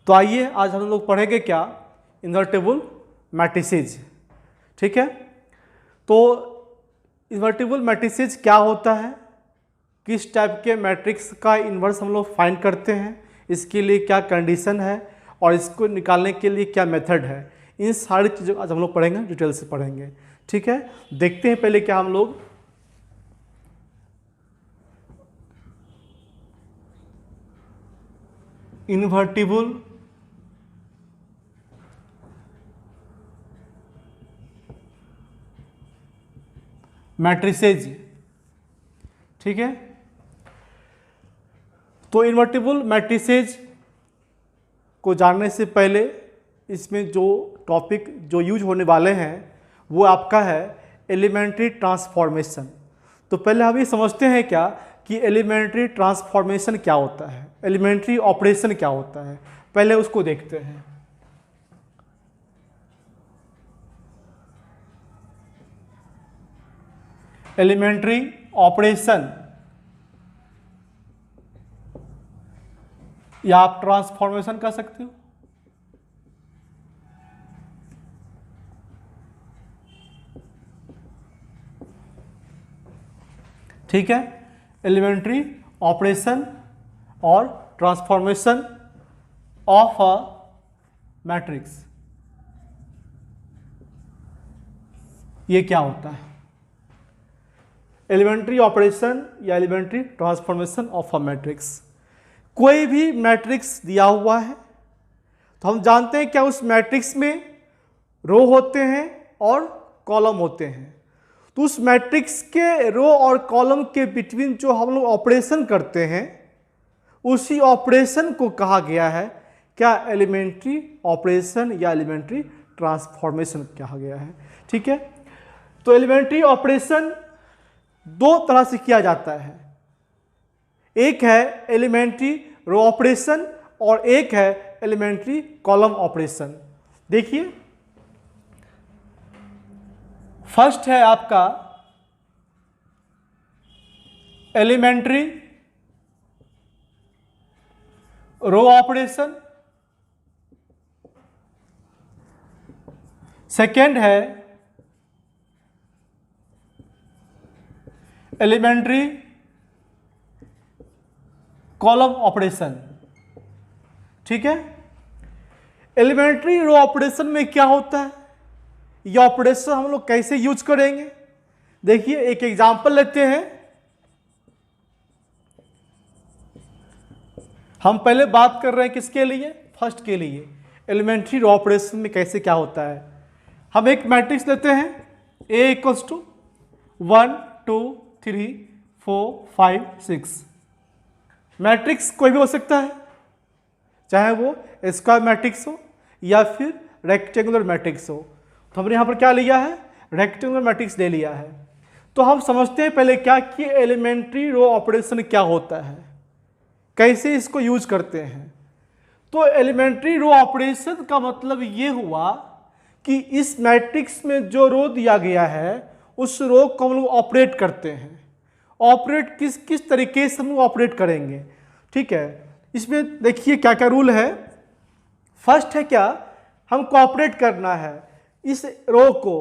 तो आइए आज हम लोग पढ़ेंगे क्या, इन्वर्टिबल मैट्रिसेज। ठीक है, तो इन्वर्टिबल मैट्रिसेज क्या होता है, किस टाइप के मैट्रिक्स का इन्वर्स हम लोग फाइंड करते हैं, इसके लिए क्या कंडीशन है और इसको निकालने के लिए क्या मेथड है, इन सारी चीज़ों आज हम लोग पढ़ेंगे, डिटेल से पढ़ेंगे। ठीक है, देखते हैं पहले क्या हम लोग इन्वर्टिबल मैट्रिसेज। ठीक है, तो इन्वर्टिबल मैट्रिसेज को जानने से पहले इसमें जो टॉपिक जो यूज होने वाले हैं वो आपका है एलिमेंट्री ट्रांसफॉर्मेशन। तो पहले हम ये समझते हैं क्या कि एलिमेंट्री ट्रांसफॉर्मेशन क्या होता है, एलिमेंट्री ऑपरेशन क्या होता है, पहले उसको देखते हैं। एलिमेंट्री ऑपरेशन या आप ट्रांसफॉर्मेशन कर सकते हो। ठीक है, एलिमेंट्री ऑपरेशन और ट्रांसफॉर्मेशन ऑफ अ मैट्रिक्स, ये क्या होता है? एलिमेंट्री ऑपरेशन या elementary transformation of a matrix. कोई भी मैट्रिक्स दिया हुआ है तो हम जानते हैं क्या उस मैट्रिक्स में रो होते हैं और कॉलम होते हैं। तो उस मैट्रिक्स के रो और कॉलम के बिटवीन जो हम लोग ऑपरेशन करते हैं उसी ऑपरेशन को कहा गया है क्या, एलिमेंट्री ऑपरेशन या एलिमेंट्री ट्रांसफॉर्मेशन कहा गया है। ठीक है, तो एलिमेंट्री ऑपरेशन दो तरह से किया जाता है, एक है एलिमेंट्री रो ऑपरेशन और एक है एलिमेंट्री कॉलम ऑपरेशन। देखिए, फर्स्ट है आपका एलिमेंट्री रो ऑपरेशन, सेकेंड है एलिमेंट्री कॉलम ऑपरेशन। ठीक है, एलिमेंट्री रो ऑपरेशन में क्या होता है, ये ऑपरेशन हम लोग कैसे यूज करेंगे। देखिए, एक एग्जांपल लेते हैं। हम पहले बात कर रहे हैं किसके लिए, फर्स्ट के लिए, एलिमेंट्री रो ऑपरेशन में कैसे क्या होता है। हम एक मैट्रिक्स लेते हैं A इक्वल्स टू 1 2 3 4 5 6। मैट्रिक्स कोई भी हो सकता है, चाहे वो स्क्वायर मैट्रिक्स हो या फिर रेक्टेंगुलर मैट्रिक्स हो। तो हमने यहाँ पर क्या लिया है, रेक्टेंगुलर मैट्रिक्स ले लिया है। तो हम समझते हैं पहले क्या कि एलिमेंट्री रो ऑपरेशन क्या होता है, कैसे इसको यूज करते हैं। तो एलिमेंट्री रो ऑपरेशन का मतलब ये हुआ कि इस मैट्रिक्स में जो रो दिया गया है उस रो को हम लोग ऑपरेट करते हैं। ऑपरेट किस किस तरीके से हम लोग ऑपरेट करेंगे। ठीक है, इसमें देखिए क्या क्या रूल है। फर्स्ट है क्या, हमको ऑपरेट करना है इस रो को।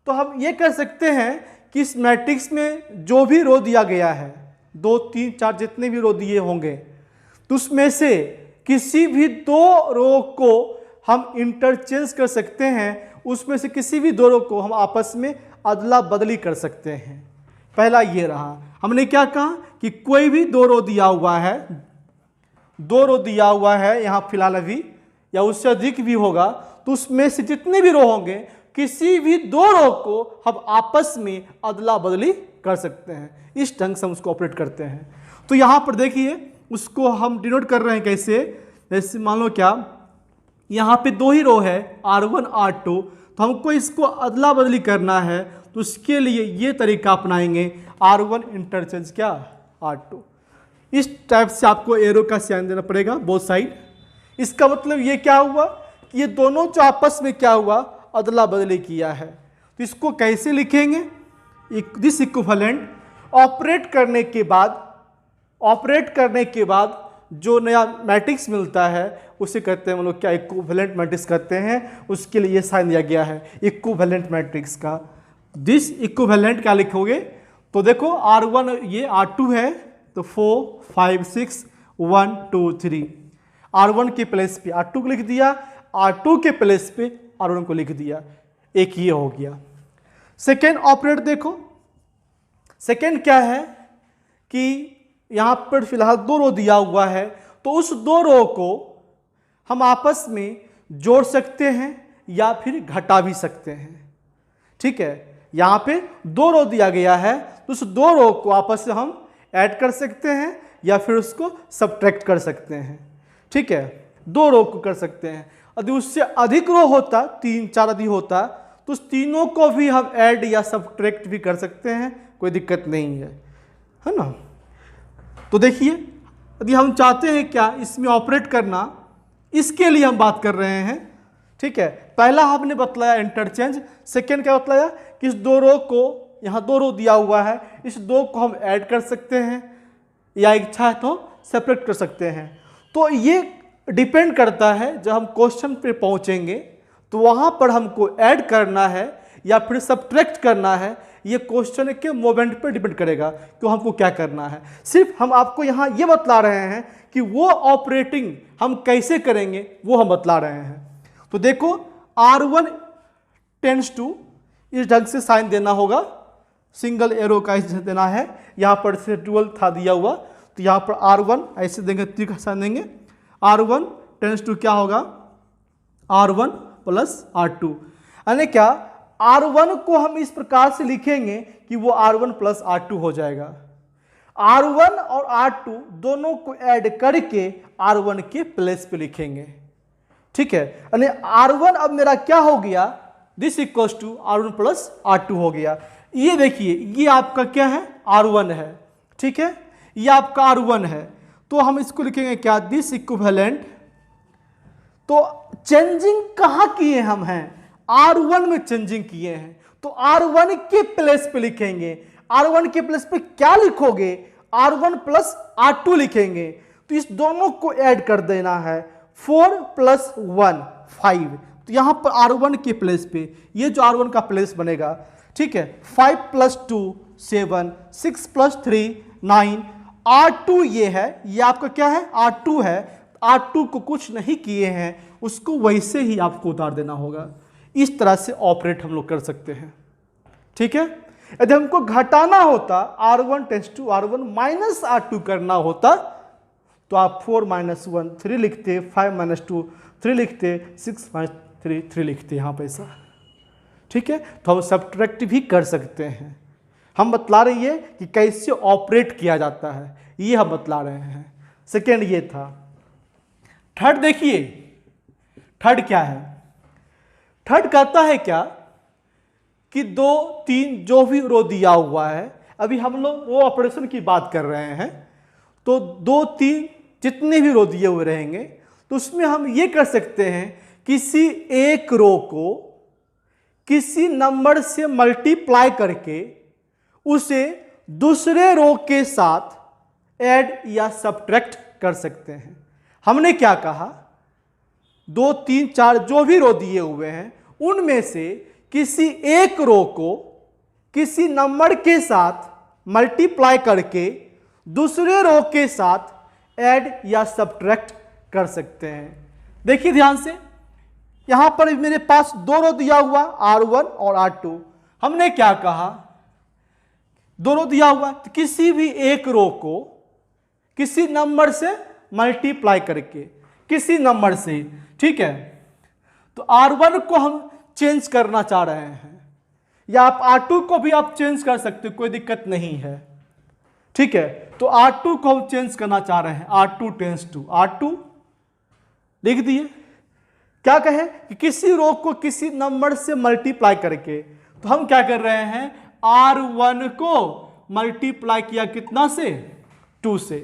तो हम ये कर सकते हैं कि इस मैट्रिक्स में जो भी रो दिया गया है, 2 3 4 जितने भी रो दिए होंगे, तो उसमें से किसी भी दो रो को हम इंटरचेंज कर सकते हैं। उसमें से किसी भी दो रो को हम आपस में अदला बदली कर सकते हैं। पहला ये रहा, हमने क्या कहा कि कोई भी दो रो दिया हुआ है, दो रो दिया हुआ है यहाँ फिलहाल अभी, या उससे अधिक भी होगा, तो उसमें से जितने भी रो होंगे किसी भी दो रो को हम आपस में अदला बदली कर सकते हैं। इस ढंग से हम उसको ऑपरेट करते हैं। तो यहाँ पर देखिए, उसको हम डिनोट कर रहे हैं कैसे, जैसे मान लो क्या, यहाँ पे दो ही रो है R1 R2, तो हमको इसको अदला बदली करना है। तो उसके लिए ये तरीका अपनाएंगे, R1 इंटरचेंज क्या R2। इस टाइप से आपको एरो का साइन देना पड़ेगा बोथ साइड। इसका मतलब ये क्या हुआ कि ये दोनों जो आपस में क्या हुआ, अदला बदली किया है। तो इसको कैसे लिखेंगे, दिस इक्विवेलेंट ऑपरेट करने के बाद जो नया मैट्रिक्स मिलता है उसे कहते हैं हम लोग क्या, इक्विवेलेंट मैट्रिक्स कहते हैं। उसके लिए ये साइन दिया गया है इक्विवेलेंट मैट्रिक्स का। दिस इक्विवेलेंट क्या लिखोगे, तो देखो R1 ये R2 है तो 4 5 6 1 2 3, R1 के प्लेस पे R2 को लिख दिया, R2 के प्लेस पे R1 को लिख दिया, एक ये हो गया। सेकेंड ऑपरेट देखो, सेकेंड क्या है कि यहां पर फिलहाल 2 रो दिया हुआ है, तो उस 2 रो को हम आपस में जोड़ सकते हैं या फिर घटा भी सकते हैं। ठीक है, यहां पे 2 रो दिया गया है तो उस 2 रो को आपस में हम ऐड कर सकते हैं या फिर उसको सब्ट्रैक्ट कर सकते हैं। ठीक है, 2 रो को कर सकते हैं। यदि उससे अधिक रो होता, 3 4 यदि होता, तो उस तीनों को भी हम ऐड या सब्ट्रैक्ट भी कर सकते हैं, कोई दिक्कत नहीं है ना। तो देखिए, यदि हम चाहते हैं क्या इसमें ऑपरेट करना, इसके लिए हम बात कर रहे हैं। ठीक है, पहला हमने बतलाया इंटरचेंज, सेकेंड क्या बतलाया कि इस 2 रो को, यहाँ 2 रो दिया हुआ है, इस 2 को हम ऐड कर सकते हैं या इच्छा है तो सेपरेट कर सकते हैं। तो ये डिपेंड करता है, जब हम क्वेश्चन पे पहुंचेंगे तो वहां पर हमको ऐड करना है या फिर सब्ट्रैक्ट करना है, ये क्वेश्चन के मोमेंट पर डिपेंड करेगा कि हमको क्या करना है। सिर्फ हम आपको यहाँ ये बतला रहे हैं कि वो ऑपरेटिंग हम कैसे करेंगे वो हम बतला रहे हैं। तो देखो R1 टेंड्स टू, इस ढंग से साइन देना होगा, सिंगल एरो का ऐसे देना है, यहाँ पर से डुअल था दिया हुआ, तो यहाँ पर R1 ऐसे देंगे, त्रिक साइन देंगे, R1 टेंड्स टू क्या होगा, R1 प्लस R2, यानी क्या R1 को हम इस प्रकार से लिखेंगे कि वो R1 प्लस R2 हो जाएगा। R1 और R2 दोनों को ऐड करके R1 के प्लेस पे लिखेंगे। ठीक है, यानी R1 अब मेरा क्या हो गया, this equals to R1 plus R2 हो गया। ये देखिए, ये आपका क्या है, R1 है। ठीक है, ये आपका R1 है, तो हम इसको लिखेंगे क्या, दिस इक्विवेलेंट। तो चेंजिंग कहां किए हम हैं, R1 में चेंजिंग किए हैं, तो R1 के प्लेस पे लिखेंगे। R1 के प्लेस पे क्या लिखोगे, R1 प्लस R2 लिखेंगे। तो इस दोनों को ऐड कर देना है, 4 प्लस 1 5, तो यहां पर R1 के प्लेस पे ये जो R1 का प्लेस बनेगा, ठीक है, 5 प्लस 2 7, 6 प्लस 3 9, R2 ये है, ये आपका क्या है, R2 है। R2 को कुछ नहीं किए हैं, उसको वैसे ही आपको उतार देना होगा। इस तरह से ऑपरेट हम लोग कर सकते हैं। ठीक है, यदि हमको घटाना होता, R1 tends to R1 minus R2 करना होता, तो आप 4 माइनस 1 3 लिखते, 5 माइनस 2 3 लिखते, 6 माइनस 3 3 लिखते यहाँ पैसा। ठीक है, तो हम सब्ट्रैक्ट भी कर सकते हैं। हम बतला रही है कि कैसे ऑपरेट किया जाता है, ये हम बतला रहे हैं। सेकेंड ये था। थर्ड देखिए, थर्ड क्या है, थर्ड कहता है क्या कि 2 3 जो भी रो दिया हुआ है, अभी हम लोग रो ऑपरेशन की बात कर रहे हैं, तो 2 3 जितने भी रो दिए हुए रहेंगे, तो उसमें हम ये कर सकते हैं, किसी एक रो को किसी नंबर से मल्टीप्लाई करके उसे दूसरे रो के साथ ऐड या सब्ट्रैक्ट कर सकते हैं। हमने क्या कहा, 2 3 4 जो भी रो दिए हुए हैं, उनमें से किसी एक रो को किसी नंबर के साथ मल्टीप्लाई करके दूसरे रो के साथ ऐड या सब्ट्रैक्ट कर सकते हैं। देखिए ध्यान से, यहां पर मेरे पास 2 रो दिया हुआ, R1 और R2। हमने क्या कहा, 2 रो दिया हुआ, तो किसी भी एक रो को किसी नंबर से मल्टीप्लाई करके, किसी नंबर से, ठीक है, तो R1 को हम चेंज करना चाह रहे हैं, या आप R2 को भी आप चेंज कर सकते हो, कोई दिक्कत नहीं है। ठीक है, तो R2 को हम चेंज करना चाह रहे हैं, R2 टेंड्स टू R2 लिख दिए। क्या कहे कि किसी रो को किसी नंबर से मल्टीप्लाई करके, तो हम क्या कर रहे हैं, R1 को मल्टीप्लाई किया कितना से, 2 से।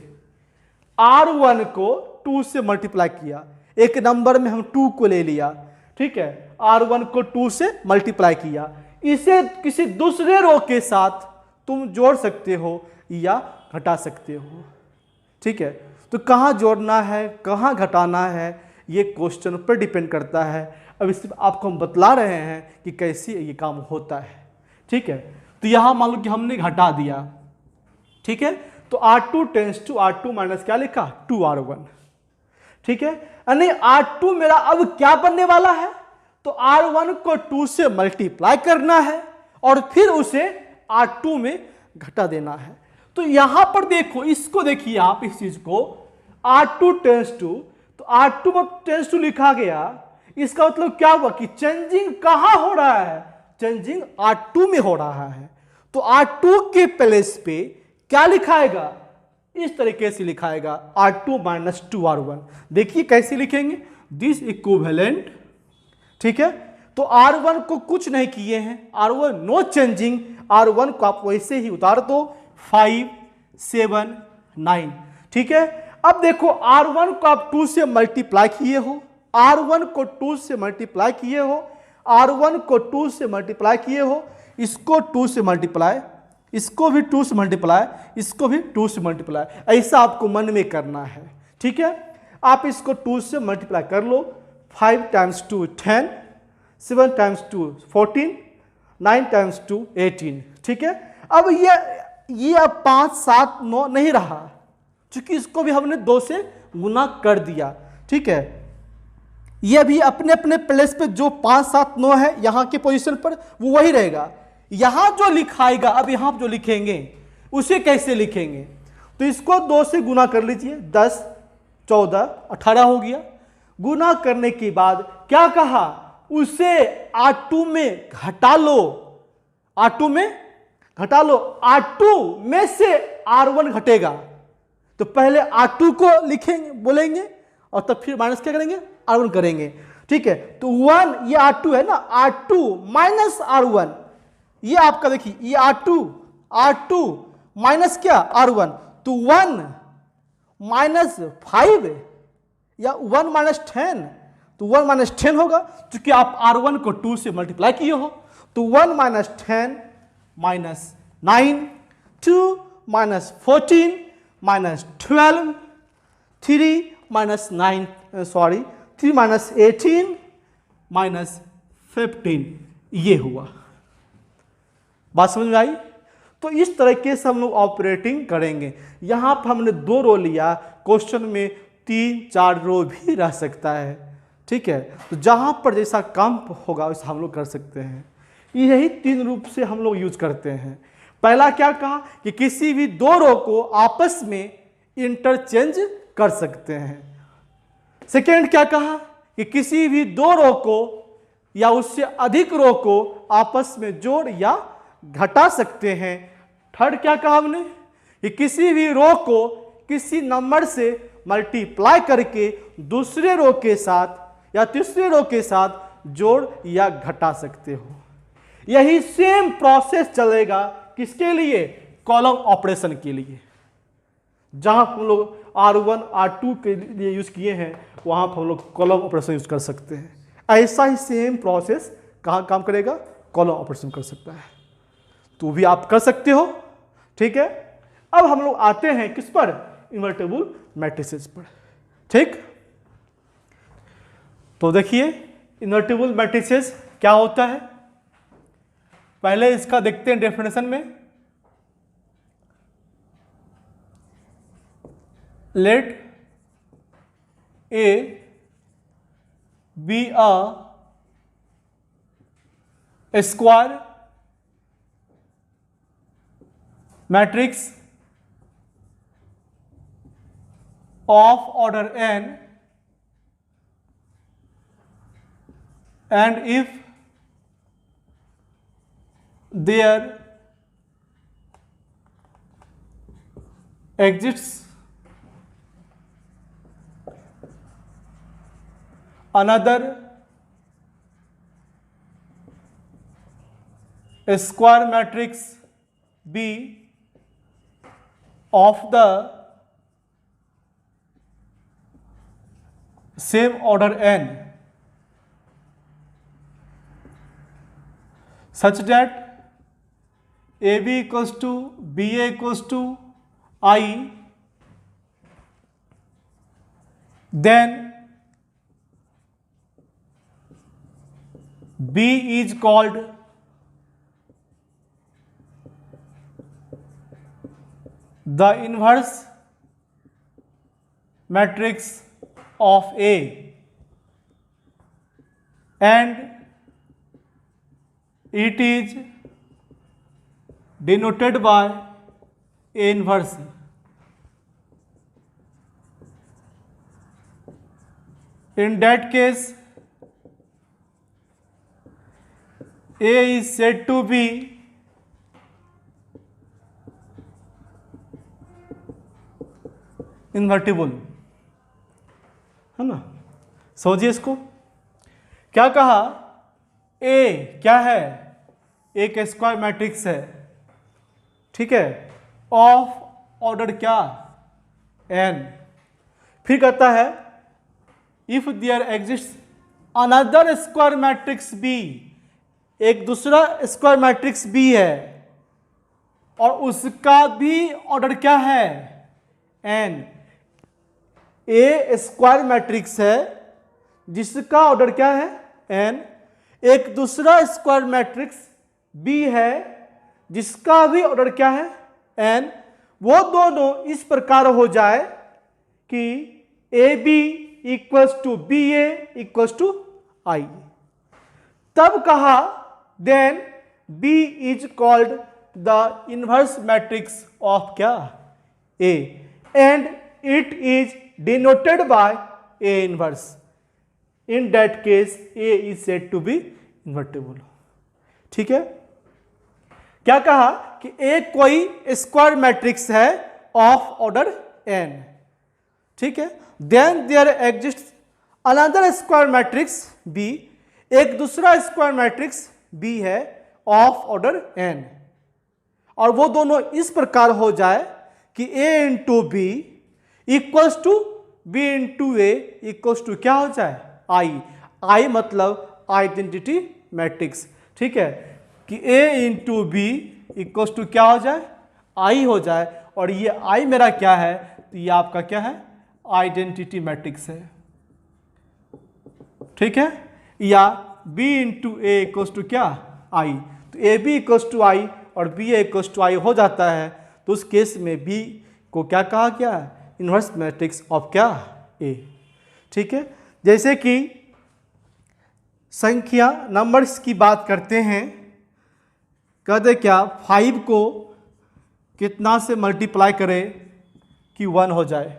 R1 को 2 से मल्टीप्लाई किया, एक नंबर में हम 2 को ले लिया। ठीक है, R1 को 2 से मल्टीप्लाई किया, इसे किसी दूसरे रो के साथ तुम जोड़ सकते हो या घटा सकते हो। ठीक है, तो कहाँ जोड़ना है, कहाँ घटाना है, ये क्वेश्चन पर डिपेंड करता है। अब इस आपको हम बतला रहे हैं कि कैसे ये काम होता है। ठीक है, तो यहाँ मान लो कि हमने घटा दिया। ठीक है, तो R2 tense to R2 minus क्या लिखा, 2R1। ठीक है, यानी R2 मेरा अब क्या बनने वाला है, तो R1 को 2 से मल्टीप्लाई करना है और फिर उसे R2 में घटा देना है। तो यहां पर देखो, इसको देखिए आप, इस चीज को R2 टेंस टू, तो R2 टेंस टू लिखा गया, इसका मतलब क्या हुआ कि चेंजिंग कहां हो रहा है, चेंजिंग R2 में हो रहा है। तो R2 के प्लेस पे क्या लिखाएगा, इस तरीके से लिखाएगा R2 माइनस 2R1। देखिए कैसे लिखेंगे, दिस इक्विवेलेंट। ठीक है, तो R1 को कुछ नहीं किए हैं, R1 नो चेंजिंग, R1 को आप वैसे ही उतार दो, 5 7 9। ठीक है, अब देखो R1 को आप 2 से मल्टीप्लाई किए हो, R1 को 2 से मल्टीप्लाई किए हो, R1 को 2 से मल्टीप्लाई किए हो, इसको 2 से मल्टीप्लाई, इसको भी 2 से मल्टीप्लाई, इसको भी 2 से मल्टीप्लाई, ऐसा आपको मन में करना है। ठीक है, आप इसको 2 से मल्टीप्लाई कर लो, 5 टाइम्स 2 10, 7 टाइम्स 2 14, 9 टाइम्स 2 18। ठीक है, अब ये अब 5 7 9 नहीं रहा, क्योंकि इसको भी हमने 2 से गुना कर दिया। ठीक है, ये भी अपने अपने प्लेस पे जो 5 7 9 है यहाँ के पोजीशन पर वो वही रहेगा। यहां जो लिखाएगा, अब यहां जो लिखेंगे उसे कैसे लिखेंगे, तो इसको 2 से गुना कर लीजिए, 10 14 18 हो गया। गुना करने के बाद क्या कहा, उसे R2 में घटा लो, R2 में घटा लो, R2 में से R1 घटेगा, तो पहले R2 को लिखेंगे, बोलेंगे, और तब फिर माइनस क्या करेंगे, R1 करेंगे। ठीक है, तो 1 ये R2 है ना, R2 माइनस R1, ये आपका देखिए, ये R2 माइनस क्या, R1, तो 1 माइनस 5 या 1 माइनस 10, तो 1 माइनस 10 होगा, क्योंकि आप R1 को 2 से मल्टीप्लाई किए हो। तो 1 minus 10 minus 9, 2 minus 14 minus 12, 3 minus 3 minus 18 minus 15, ये हुआ। बात समझ में आई? तो इस तरीके से हम लोग ऑपरेटिंग करेंगे। यहां पर हमने 2 रो लिया, क्वेश्चन में 3 4 रो भी रह सकता है। ठीक है, तो जहां पर जैसा काम होगा वैसा हम लोग कर सकते हैं। यही 3 रूप से हम लोग यूज करते हैं। पहला क्या कहा कि किसी भी 2 रो को आपस में इंटरचेंज कर सकते हैं। सेकेंड क्या कहा कि किसी भी 2 रो को या उससे अधिक रो को आपस में जोड़ या घटा सकते हैं। थर्ड क्या कहा हमने कि किसी भी रो को किसी नंबर से मल्टीप्लाई करके दूसरे रो के साथ या तीसरे रो के साथ जोड़ या घटा सकते हो। यही सेम प्रोसेस चलेगा किसके लिए, कॉलम ऑपरेशन के लिए। जहां हम लोग R1 R2 के लिए यूज किए हैं वहां पर हम लोग कॉलम ऑपरेशन यूज कर सकते हैं। ऐसा ही सेम प्रोसेस कहां काम करेगा, कॉलम ऑपरेशन कर सकता है, तो भी आप कर सकते हो। ठीक है, अब हम लोग आते हैं किस पर, इन्वर्टेबल मैट्रिसेस पर। ठीक, तो देखिए इन्वर्टेबल मैट्रिसेस क्या होता है, पहले इसका देखते हैं डेफिनेशन में। Let A be a square matrix of order n, and if there exists another square matrix B of the same order n such that AB equals to BA equals to I then B is called the inverse matrix of A, and it is denoted by A inverse. In that case, A is said to be invertible, है ना। समझिए इसको। क्या कहा, ए क्या है, एक square matrix है, ठीक है, ऑफ ऑर्डर क्या, एन। फिर कहता है if there exist another square matrix B, एक दूसरा स्क्वायर मैट्रिक्स बी है और उसका भी ऑर्डर क्या है, एन। ए स्क्वायर मैट्रिक्स है जिसका ऑर्डर क्या है, एन। एक दूसरा स्क्वायर मैट्रिक्स बी है जिसका भी ऑर्डर क्या है, एन। वो दोनों इस प्रकार हो जाए कि A B equals to B A equals to I. तब कहा then B is called the inverse matrix of क्या, A, and it is denoted by A inverse. In that case, A is said to be invertible. ठीक है। क्या कहा कि A कोई square matrix है ऑफ ऑर्डर n, ठीक है। Then there exist another square matrix B, एक दूसरा स्क्वायर मैट्रिक्स B है ऑफ ऑर्डर n, और वो दोनों इस प्रकार हो जाए कि A into B equals to B into A equals to क्या हो जाए, आई। आई मतलब आइडेंटिटी मैट्रिक्स, ठीक है, कि ए इंटू बी इक्वल्स टू क्या हो जाए, आई हो जाए। और ये आई मेरा क्या है, तो ये आपका क्या है, आइडेंटिटी मैट्रिक्स है, ठीक है। या B into A equals to क्या, आई। तो A B equals to I और B A equals to I हो जाता है, तो उस केस में बी को क्या कहा गया है, इनवर्स मैट्रिक्स ऑफ क्या, ए, ठीक है। जैसे कि संख्या नंबर्स की बात करते हैं, कहते क्या 5 को कितना से मल्टीप्लाई करें कि 1 हो जाए,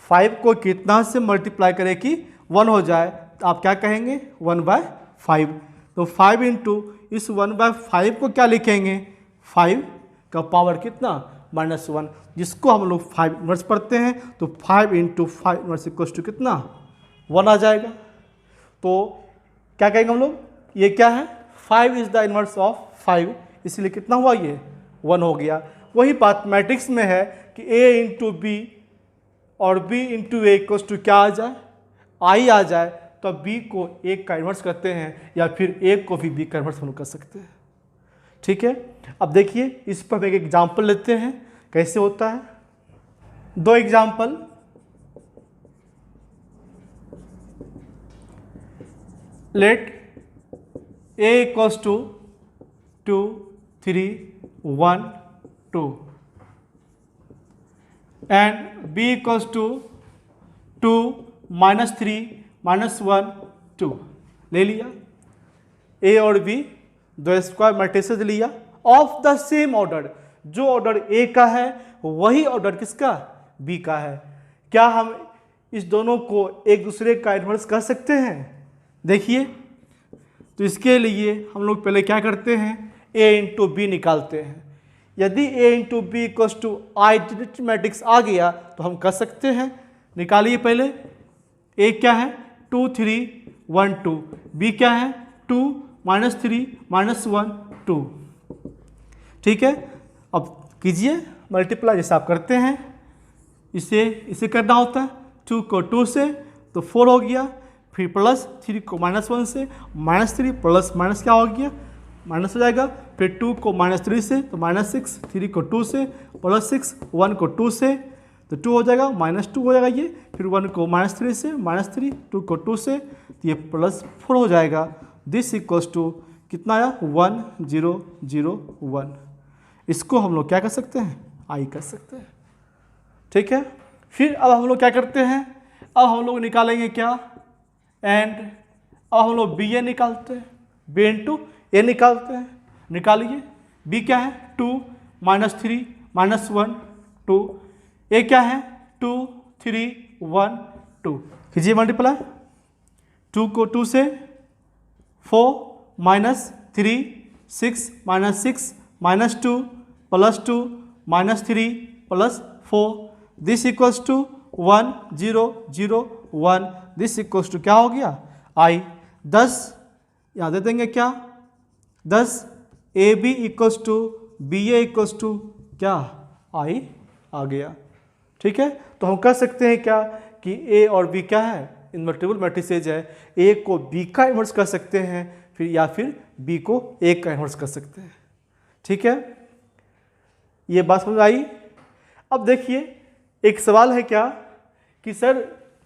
5 को कितना से मल्टीप्लाई करें कि 1 हो जाए, तो आप क्या कहेंगे, 1/5। तो 5 इंटू इस 1/5 को क्या लिखेंगे, 5 का पावर कितना, -1, जिसको हम लोग 5 इनवर्स पढ़ते हैं। तो 5 इंटू 5 इनवर्स इक्वल्स टू कितना, 1 आ जाएगा। तो क्या कहेंगे हम लोग, ये क्या है, 5 इज द इनवर्स ऑफ 5, इसलिए कितना हुआ, ये 1 हो गया। वही बात मैट्रिक्स में है कि a इंटू बी और b into A equals to क्या आ जाए, आई आ जाए। तो b को a का इनवर्स करते हैं, या फिर a को भी b का इनवर्स हम लोग कर सकते हैं, ठीक है। अब देखिए इस पर एक एग्जाम्पल लेते हैं कैसे होता है। 2 example, let a equals to 2 3 1 2 and b equals to 2 -3 -1 2। ले लिया a और b, 2 स्क्वायर मैट्रिसेस लिया ऑफ द सेम ऑर्डर, जो ऑर्डर ए का है वही ऑर्डर किसका, बी का है। क्या हम इस दोनों को एक दूसरे का इन्वर्स कर सकते हैं, देखिए। तो इसके लिए हम लोग पहले क्या करते हैं, ए इंटू बी निकालते हैं। यदि A into B equals to identity matrix आ गया तो हम कर सकते हैं, निकालिए पहले। ए क्या है, 2 3 1 2, बी क्या है, 2 -3 -1 2, ठीक है। अब कीजिए मल्टीप्लाई, जैसे आप करते हैं इसे करना होता है। 2 को 2 से तो 4 हो गया, फिर प्लस 3 को -1 से -3 प्लस माइनस क्या हो गया, माइनस हो जाएगा। फिर 2 को -3 से तो -6, 3 को 2 से प्लस 6, 1 को 2 से तो 2 हो जाएगा, -2 हो जाएगा ये, फिर 1 को -3 से, -3, 2 को 2 से, तो ये +4 हो जाएगा। दिस इक्वल्स टू कितना आया, 1 0 0 1। इसको हम लोग क्या कर सकते हैं, आई कर सकते हैं। ठीक है, फिर अब हम लोग क्या करते हैं, अब हम लोग निकालेंगे क्या, एंड अब हम लोग बी ए निकालते हैं, बी इंटू ए निकालते हैं। निकालिए, बी क्या है 2 -3 -1 2, ए क्या है 2 3 1 2। कीजिए मल्टीप्लाई, 2 को 2 से, 4 -3 6 -6 -2 +2 -3 +4, this equals to 1 0 0 1। This equals to क्या हो गया, आई। 10 यहाँ दे देंगे क्या, 10 A B equals to B A equals to क्या, आई आ गया। ठीक है, तो हम कह सकते हैं क्या कि ए और बी क्या है, इन्वर्टिबल मैट्रिसेज है। ए को बी का इन्वर्स कर सकते हैं, फिर या फिर बी को ए का इन्वर्स कर सकते हैं। ठीक है, ये बात समझ आई। अब देखिए एक सवाल है क्या कि सर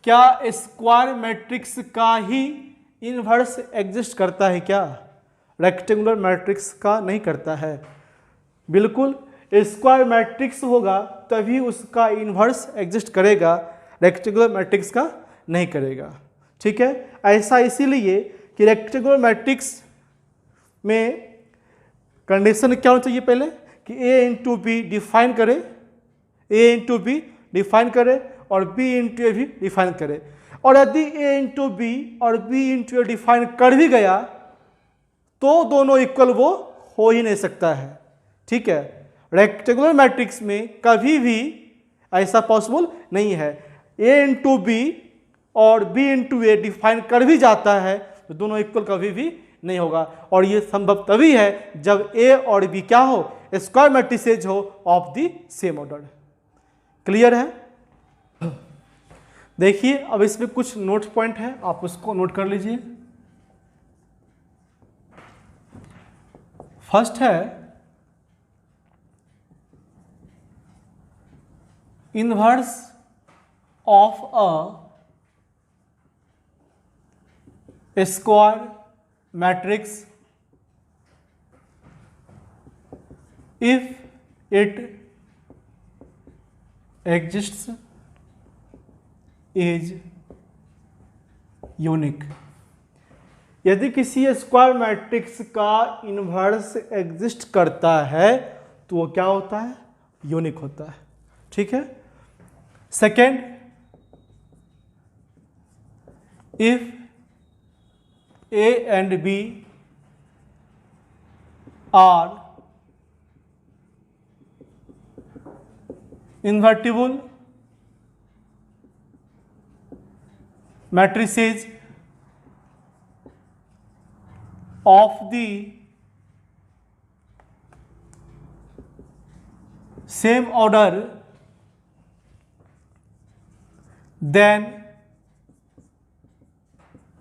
क्या स्क्वायर मैट्रिक्स का ही इन्वर्स एग्जिस्ट करता है क्या, रेक्टेंगुलर मैट्रिक्स का नहीं करता है। बिल्कुल, स्क्वायर मैट्रिक्स होगा तभी उसका इन्वर्स एग्जिस्ट करेगा, रेक्टेंगुलर मैट्रिक्स का नहीं करेगा। ठीक है, ऐसा इसीलिए कि रेक्टेंगुलर मैट्रिक्स में कंडीशन क्या होना चाहिए पहले कि ए इंटू बी डिफाइन करे, ए इंटू बी डिफाइन करे और बी इंटू ए भी डिफाइन करे। और यदि ए इंटू बी और बी इंटू ए डिफाइन कर भी गया तो दोनों इक्वल वो हो ही नहीं सकता है। ठीक है, रेक्टेंगुलर मैट्रिक्स में कभी भी ऐसा पॉसिबल नहीं है। ए इंटू बी और बी इंटू ए डिफाइन कर भी जाता है तो दोनों इक्वल कभी भी नहीं होगा, और ये संभव तभी है जब ए और बी क्या हो, स्क्वायर मैट्रिसेज हो of the same order. Clear है। देखिए अब इसमें कुछ नोट पॉइंट है, आप उसको नोट कर लीजिए। फर्स्ट है inverse of a square matrix if it exists is unique. यदि किसी स्क्वायर मैट्रिक्स का इन्वर्स एग्जिस्ट करता है तो वो क्या होता है, यूनिक होता है। ठीक है, second, if A and B are invertible matrices of the same order, then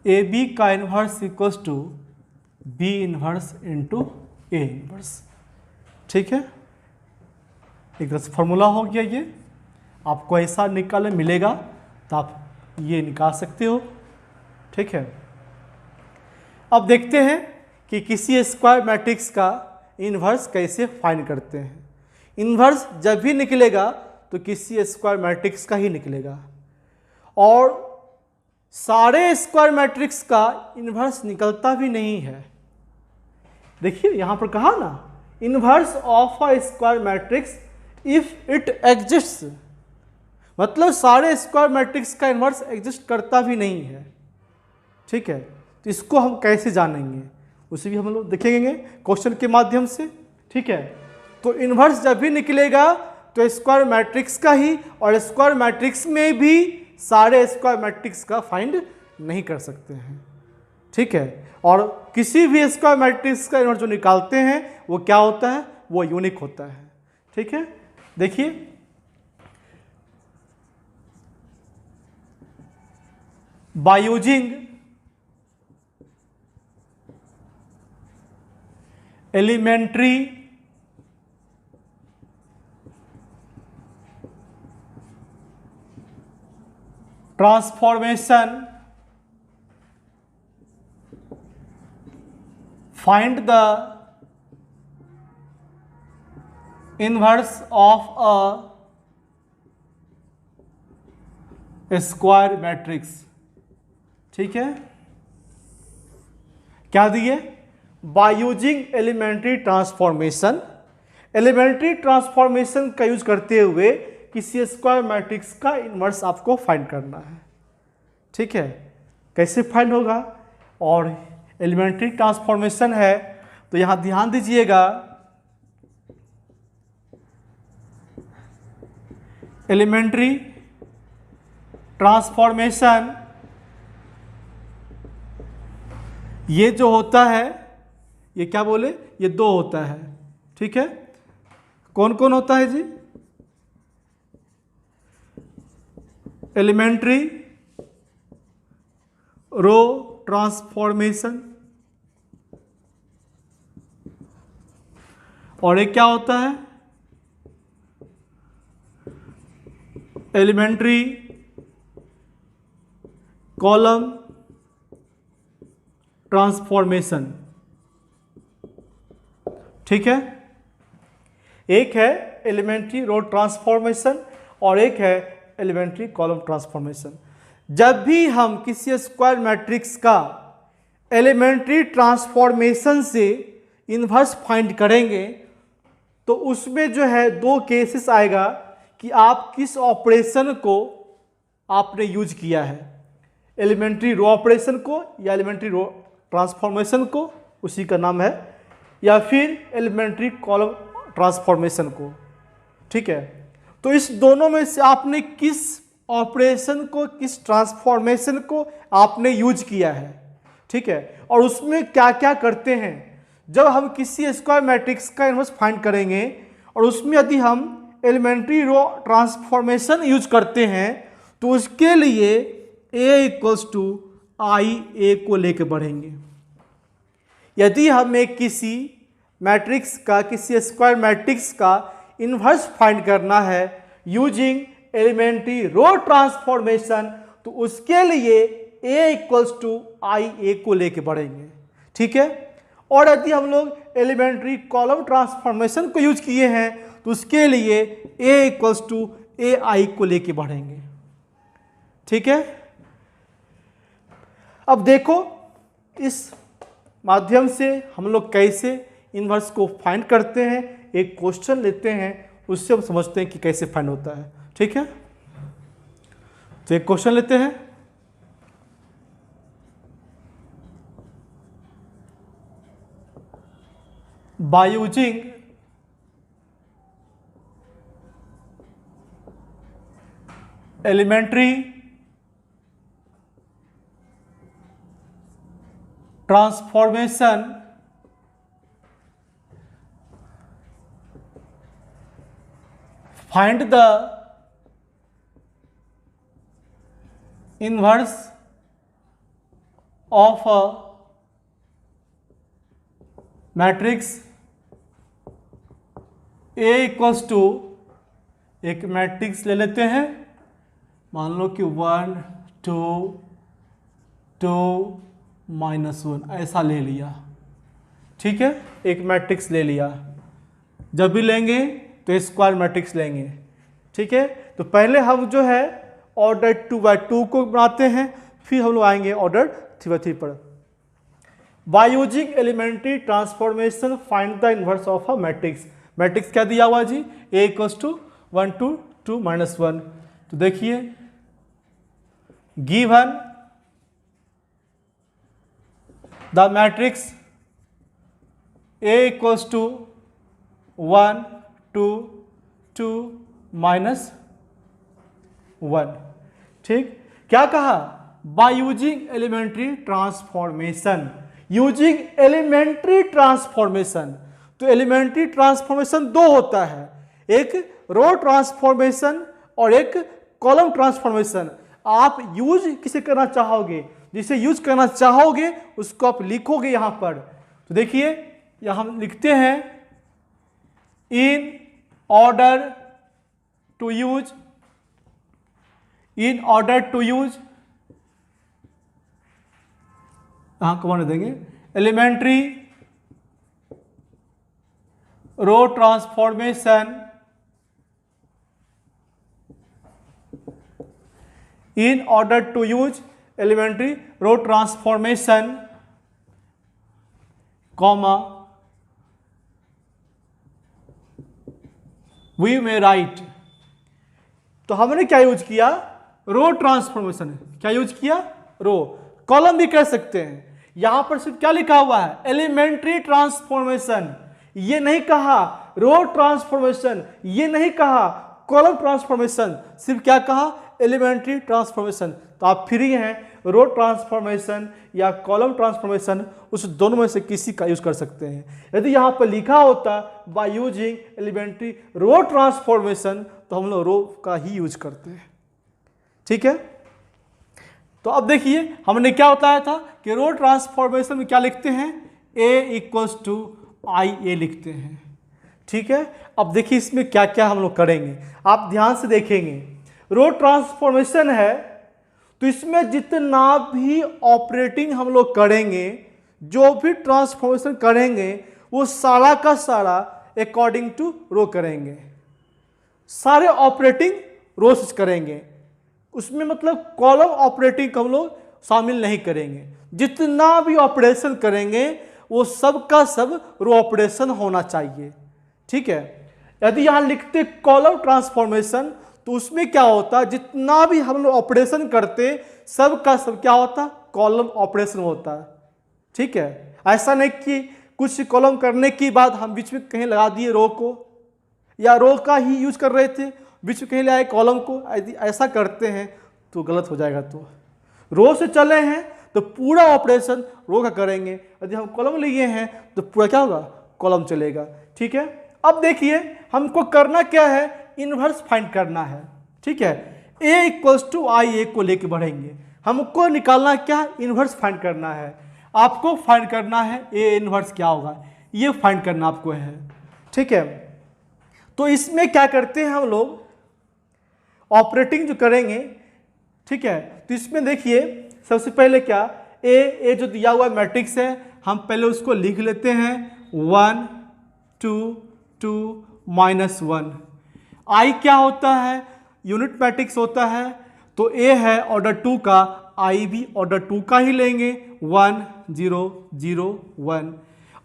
AB का inverse equals to B inverse into A inverse. ठीक है, एक तरह से फॉर्मूला हो गया ये, आपको ऐसा निकालने मिलेगा तो आप ये निकाल सकते हो। ठीक है, अब देखते हैं कि किसी स्क्वायर मैट्रिक्स का इन्वर्स कैसे फाइंड करते हैं। इन्वर्स जब भी निकलेगा तो किसी स्क्वायर मैट्रिक्स का ही निकलेगा, और सारे स्क्वायर मैट्रिक्स का इन्वर्स निकलता भी नहीं है। देखिए यहां पर कहा ना, inverse of a square matrix if it exists, मतलब सारे स्क्वायर मैट्रिक्स का इन्वर्स एग्जिस्ट करता भी नहीं है। ठीक है, तो इसको हम कैसे जानेंगे उसे भी हम लोग देखेंगे क्वेश्चन के माध्यम से। ठीक है, तो इन्वर्स जब भी निकलेगा तो स्क्वायर मैट्रिक्स का ही, और स्क्वायर मैट्रिक्स में भी सारे स्क्वायर मैट्रिक्स का फाइंड नहीं कर सकते हैं। ठीक है, और किसी भी स्क्वायर मैट्रिक्स का इन्वर्स जो निकालते हैं वो क्या होता है, वो यूनिक होता है। ठीक है, देखिए by using elementary transformation, find the inverse of a square matrix. ठीक है, क्या दिए? By using elementary transformation, elementary transformation का यूज करते हुए किसी स्क्वायर मैट्रिक्स का इनवर्स आपको फाइंड करना है। ठीक है, कैसे फाइंड होगा? और एलिमेंट्री ट्रांसफॉर्मेशन है तो यहां ध्यान दीजिएगा, एलिमेंट्री ट्रांसफॉर्मेशन ये जो होता है, ये क्या बोले, ये दो होता है। ठीक है, कौन कौन होता है जी? एलिमेंट्री रो ट्रांसफॉर्मेशन, और एक क्या होता है? Elementary column transformation. ठीक है, एक है एलिमेंट्री रो ट्रांसफॉर्मेशन और एक है एलिमेंट्री कॉलम ट्रांसफॉर्मेशन। जब भी हम किसी स्क्वायर मैट्रिक्स का एलिमेंट्री ट्रांसफॉर्मेशन से इन्वर्स फाइंड करेंगे तो उसमें जो है दो केसेस आएगा कि आप किस ऑपरेशन को आपने यूज किया है, एलिमेंट्री रो ऑपरेशन को या एलिमेंट्री रो ट्रांसफॉर्मेशन को, उसी का नाम है, या फिर एलिमेंट्री कॉलम ट्रांसफॉर्मेशन को। ठीक है, तो इस दोनों में से आपने किस ऑपरेशन को, किस ट्रांसफॉर्मेशन को आपने यूज किया है। ठीक है, और उसमें क्या क्या करते हैं। जब हम किसी स्क्वायर मैट्रिक्स का इनवर्स फाइंड करेंगे और उसमें यदि हम एलिमेंट्री रो ट्रांसफॉर्मेशन यूज करते हैं तो उसके लिए A इक्वल्स टू आई ए को लेकर बढ़ेंगे। यदि हमें किसी मैट्रिक्स का, किसी स्क्वायर मैट्रिक्स का इन्वर्स फाइंड करना है यूजिंग एलिमेंट्री रो ट्रांसफॉर्मेशन तो उसके लिए A इक्वल्स टू आई ए को लेके बढ़ेंगे। ठीक है, और यदि हम लोग एलिमेंट्री कॉलम ट्रांसफॉर्मेशन को यूज किए हैं तो उसके लिए A इक्वल्स टू ए आई को लेके बढ़ेंगे। ठीक है, अब देखो इस माध्यम से हम लोग कैसे इनवर्स को फाइंड करते हैं। एक क्वेश्चन लेते हैं, उससे हम समझते हैं कि कैसे फाइंड होता है। ठीक है, तो एक क्वेश्चन लेते हैं। By using elementary transformation find the inverse of a matrix A equals to, एक मैट्रिक्स ले लेते हैं, मान लो कि 1 2 2 -1 ऐसा ले लिया। ठीक है, एक मैट्रिक्स ले लिया। जब भी लेंगे तो स्क्वायर मैट्रिक्स लेंगे। ठीक है, तो पहले हम जो है ऑर्डर 2x2 को बनाते हैं, फिर हम लोग आएंगे ऑर्डर 3x3 पर। By using elementary transformation find the inverse of a matrix. Matrix क्या दिया हुआ जी? A equals to 1 2 2 -1। तो देखिए given the matrix A equals to 1 2 2 -1। ठीक, क्या कहा? By using elementary transformation, using elementary transformation. तो एलिमेंट्री ट्रांसफॉर्मेशन दो होता है, एक रो ट्रांसफॉर्मेशन और एक कॉलम ट्रांसफॉर्मेशन। आप यूज किसे करना चाहोगे, जिसे यूज करना चाहोगे उसको आप लिखोगे यहां पर। तो देखिए यहां हम लिखते हैं in order to use in order to use, हाँ कौन देंगे, elementary row transformation in order to use elementary row transformation, comma we may write। तो हमने क्या यूज किया, रो ट्रांसफॉर्मेशन। क्या यूज किया, रो। कॉलम भी कह सकते हैं। यहां पर सिर्फ क्या लिखा हुआ है, एलिमेंट्री ट्रांसफॉर्मेशन, ये नहीं कहा रो ट्रांसफॉर्मेशन, ये नहीं कहा कॉलम ट्रांसफॉर्मेशन, सिर्फ क्या कहा, एलिमेंट्री ट्रांसफॉर्मेशन। तो आप फ्री हैं रो ट्रांसफॉर्मेशन या कॉलम ट्रांसफॉर्मेशन, उस दोनों में से किसी का यूज कर सकते हैं। यदि यहाँ पर लिखा होता by using elementary row transformation, तो हम लोग रो का ही यूज करते हैं। ठीक है, तो अब देखिए हमने क्या बताया था कि रो ट्रांसफॉर्मेशन में क्या लिखते हैं, ए इक्वल्स टू आई ए लिखते हैं। ठीक है, अब देखिए इसमें क्या क्या हम लोग करेंगे, आप ध्यान से देखेंगे। रो ट्रांसफॉर्मेशन है तो इसमें जितना भी ऑपरेटिंग हम लोग करेंगे, जो भी ट्रांसफॉर्मेशन करेंगे, वो सारा का सारा अकॉर्डिंग टू रो करेंगे, सारे ऑपरेटिंग रो से करेंगे। उसमें मतलब कॉलम ऑपरेटिंग हम लोग शामिल नहीं करेंगे। जितना भी ऑपरेशन करेंगे वो सब का सब रो ऑपरेशन होना चाहिए। ठीक है, यदि यहां लिखते कॉलम ट्रांसफॉर्मेशन तो उसमें क्या होता, जितना भी हम लोग ऑपरेशन करते सब का सब क्या होता, कॉलम ऑपरेशन होता है। ठीक है, ऐसा नहीं कि कुछ कॉलम करने के बाद हम बीच में कहीं लगा दिए रो को, या रो का ही यूज कर रहे थे बीच में कहीं ले आए कॉलम को, यदि ऐसा करते हैं तो गलत हो जाएगा। तो रो से चले हैं तो पूरा ऑपरेशन रो का करेंगे, यदि हम कॉलम लिए हैं तो पूरा क्या होगा, कॉलम चलेगा। ठीक है, अब देखिए हमको करना क्या है, इनवर्स फाइंड करना है। ठीक है, a इक्वल्स टू आई ए को लेके बढ़ेंगे, हमको निकालना क्या, इनवर्स फाइंड करना है। आपको फाइंड करना है a इनवर्स क्या होगा, ये फाइंड करना आपको है। ठीक है, तो इसमें क्या करते हैं हम लोग, ऑपरेटिंग जो करेंगे। ठीक है, तो इसमें देखिए सबसे पहले क्या, ए जो दिया हुआ मैट्रिक्स है, हम पहले उसको लिख लेते हैं 1 2 2 -1। आई क्या होता है, यूनिट मैट्रिक्स होता है, तो ए है ऑर्डर 2 का, आई भी ऑर्डर 2 का ही लेंगे, 1 0 0 1,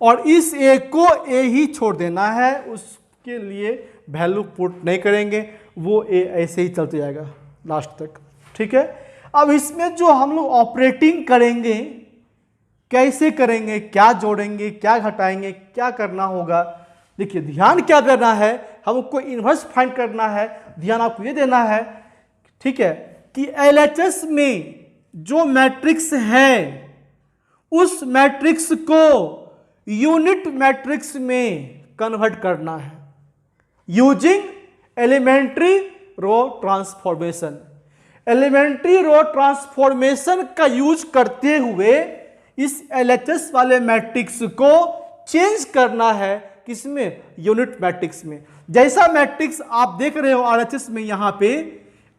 और इस ए को ए ही छोड़ देना है, उसके लिए वैल्यू पुट नहीं करेंगे, वो ए ऐसे ही चलते जाएगा लास्ट तक। ठीक है, अब इसमें जो हम लोग ऑपरेटिंग करेंगे कैसे करेंगे, क्या जोड़ेंगे, क्या घटाएंगे, क्या करना होगा, देखिए ध्यान क्या देना है, हमको इन्वर्स फाइंड करना है। ध्यान आपको ये देना है, ठीक है, कि एलएचएस में जो मैट्रिक्स है उस मैट्रिक्स को यूनिट मैट्रिक्स में कन्वर्ट करना है using elementary row transformation. Elementary row transformation का यूज करते हुए इस एलएचएस वाले मैट्रिक्स को चेंज करना है, किसमें, यूनिट मैट्रिक्स में। जैसा मैट्रिक्स आप देख रहे हो आरएचएस में यहां पे,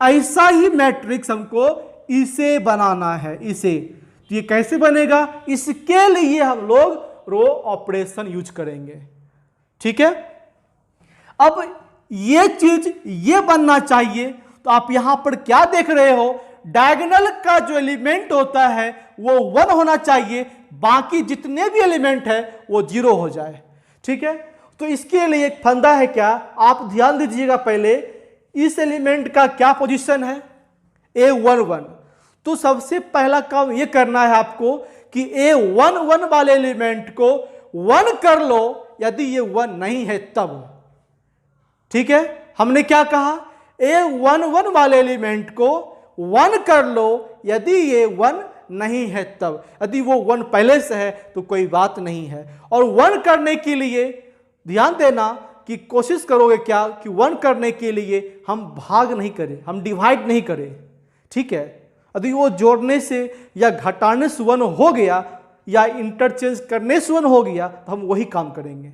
ऐसा ही मैट्रिक्स हमको इसे बनाना है, इसे। तो ये कैसे बनेगा, इसके लिए हम लोग रो ऑपरेशन यूज करेंगे। ठीक है, अब ये चीज ये बनना चाहिए। तो आप यहां पर क्या देख रहे हो, डायगोनल का जो एलिमेंट होता है वो 1 होना चाहिए, बाकी जितने भी एलिमेंट है वो 0 हो जाए। ठीक है, तो इसके लिए एक फंदा है, क्या आप ध्यान दीजिएगा, पहले इस एलिमेंट का क्या पोजीशन है, A1 1। तो सबसे पहला काम ये करना है आपको कि A1 1 वाले एलिमेंट को 1 कर लो, यदि ये 1 नहीं है तब। ठीक है, हमने क्या कहा, A1 1 वाले एलिमेंट को 1 कर लो, यदि ये 1 नहीं है तब। यदि वो 1 पहले से है तो कोई बात नहीं है। और 1 करने के लिए ध्यान देना कि कोशिश करोगे क्या कि 1 करने के लिए हम भाग नहीं करें, हम डिवाइड नहीं करें। ठीक है, यदि वो जोड़ने से या घटाने से 1 हो गया या इंटरचेंज करने से 1 हो गया तो हम वही काम करेंगे।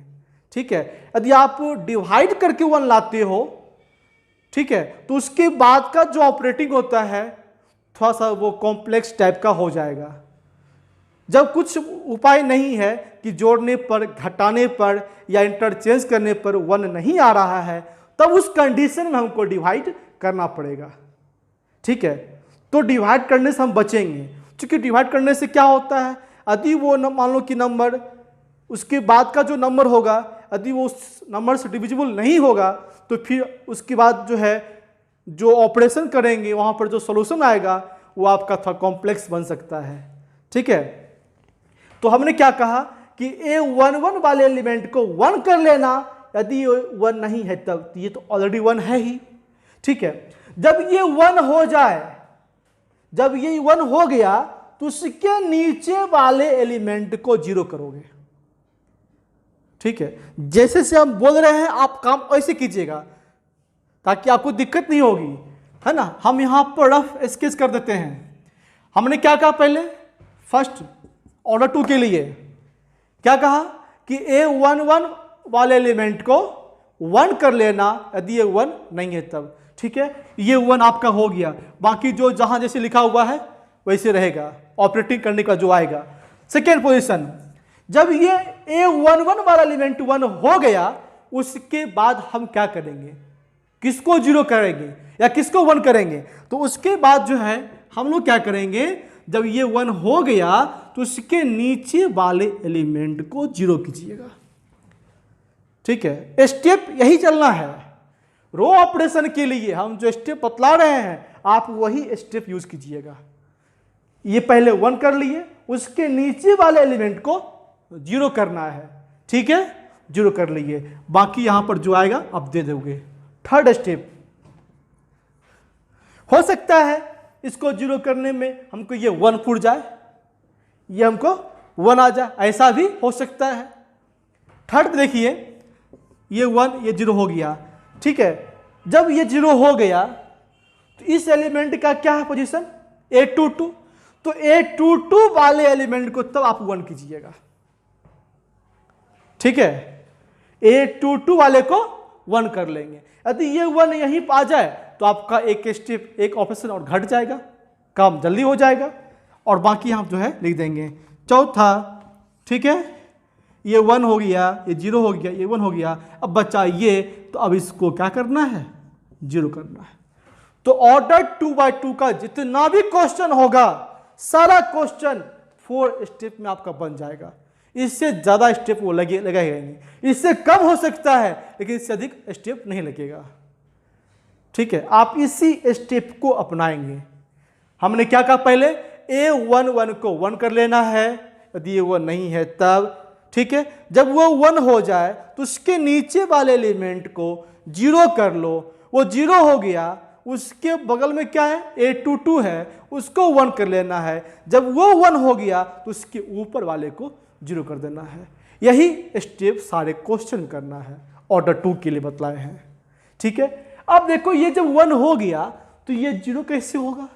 ठीक है, यदि आप डिवाइड करके 1 लाते हो, ठीक है, तो उसके बाद का जो ऑपरेटिंग होता है थोड़ा सा वो कॉम्प्लेक्स टाइप का हो जाएगा। जब कुछ उपाय नहीं है कि जोड़ने पर, घटाने पर या इंटरचेंज करने पर 1 नहीं आ रहा है, तब उस कंडीशन में हमको डिवाइड करना पड़ेगा। ठीक है, तो डिवाइड करने से हम बचेंगे, क्योंकि डिवाइड करने से क्या होता है, यदि वो मान लो कि नंबर, उसके बाद का जो नंबर होगा यदि वो उस नंबर से डिविजिबल नहीं होगा, तो फिर उसके बाद जो है जो ऑपरेशन करेंगे वहाँ पर जो सोल्यूशन आएगा वो आपका थोड़ा कॉम्प्लेक्स बन सकता है। ठीक है, तो हमने क्या कहा कि A11 वाले एलिमेंट को 1 कर लेना, यदि ये 1 नहीं है तब, तो ये तो ऑलरेडी 1 है ही। ठीक है, जब ये 1 हो जाए, जब ये 1 हो गया तो उसके नीचे वाले एलिमेंट को 0 करोगे। ठीक है, जैसे से हम बोल रहे हैं आप काम ऐसे कीजिएगा ताकि आपको दिक्कत नहीं होगी, है ना। हम यहां पर रफ स्केच कर देते हैं। हमने क्या कहा पहले, फर्स्ट ऑर्डर 2 के लिए क्या कहा कि A11 वाले एलिमेंट को 1 कर लेना, यदि ये 1 नहीं है तब। ठीक है, ये 1 आपका हो गया, बाकी जो जहां जैसे लिखा हुआ है वैसे रहेगा, ऑपरेटिंग करने का जो आएगा। सेकेंड पोजीशन, जब ये A11 वाला एलिमेंट 1 हो गया, उसके बाद हम क्या करेंगे, किसको 0 करेंगे या किसको 1 करेंगे, तो उसके बाद जो है हम लोग क्या करेंगे, जब ये 1 हो गया तो उसके नीचे वाले एलिमेंट को 0 कीजिएगा। ठीक है, स्टेप यही चलना है। रो ऑपरेशन के लिए हम जो स्टेप बतला रहे हैं आप वही स्टेप यूज कीजिएगा। ये पहले 1 कर लिए, उसके नीचे वाले एलिमेंट को 0 करना है। ठीक है, 0 कर लिए, बाकी यहां पर जो आएगा आप दे दोगे। थर्ड स्टेप, हो सकता है इसको 0 करने में हमको ये 1 फूट जाए, ये हमको 1 आ जाए, ऐसा भी हो सकता है। थर्ड देखिए, ये 1 ये 0 हो गया। ठीक है, जब ये 0 हो गया तो इस एलिमेंट का क्या है पोजीशन, A22, तो A22 वाले एलिमेंट को तब आप 1 कीजिएगा। ठीक है, A22 वाले को 1 कर लेंगे। यदि ये 1 यहीं आ जाए तो आपका एक स्टेप, एक ऑपरेशन और घट जाएगा, काम जल्दी हो जाएगा, और बाकी हम जो है लिख देंगे। चौथा, ठीक है, ये 1 हो गया, ये 0 हो गया, ये 1 हो गया, अब बचा ये, तो अब इसको क्या करना है, 0 करना है। तो ऑर्डर 2x2 का जितना भी क्वेश्चन होगा सारा क्वेश्चन 4 स्टेप में आपका बन जाएगा। इससे ज्यादा स्टेप वो लगेगा नहीं, इससे कम हो सकता है लेकिन इससे अधिक स्टेप नहीं लगेगा। ठीक है, आप इसी स्टेप को अपनाएंगे। हमने क्या कहा पहले, A11 को 1 कर लेना है, यदि ये 1 नहीं है तब। ठीक है, जब वो 1 हो जाए तो उसके नीचे वाले एलिमेंट को 0 कर लो, वो 0 हो गया, उसके बगल में क्या है, A22 है, उसको 1 कर लेना है। जब वो 1 हो गया तो उसके ऊपर वाले को 0 कर देना है। यही स्टेप सारे क्वेश्चन करना है, ऑर्डर 2 के लिए बतलाए हैं। ठीक है, अब देखो ये जब 1 हो गया तो ये 0 कैसे होगा,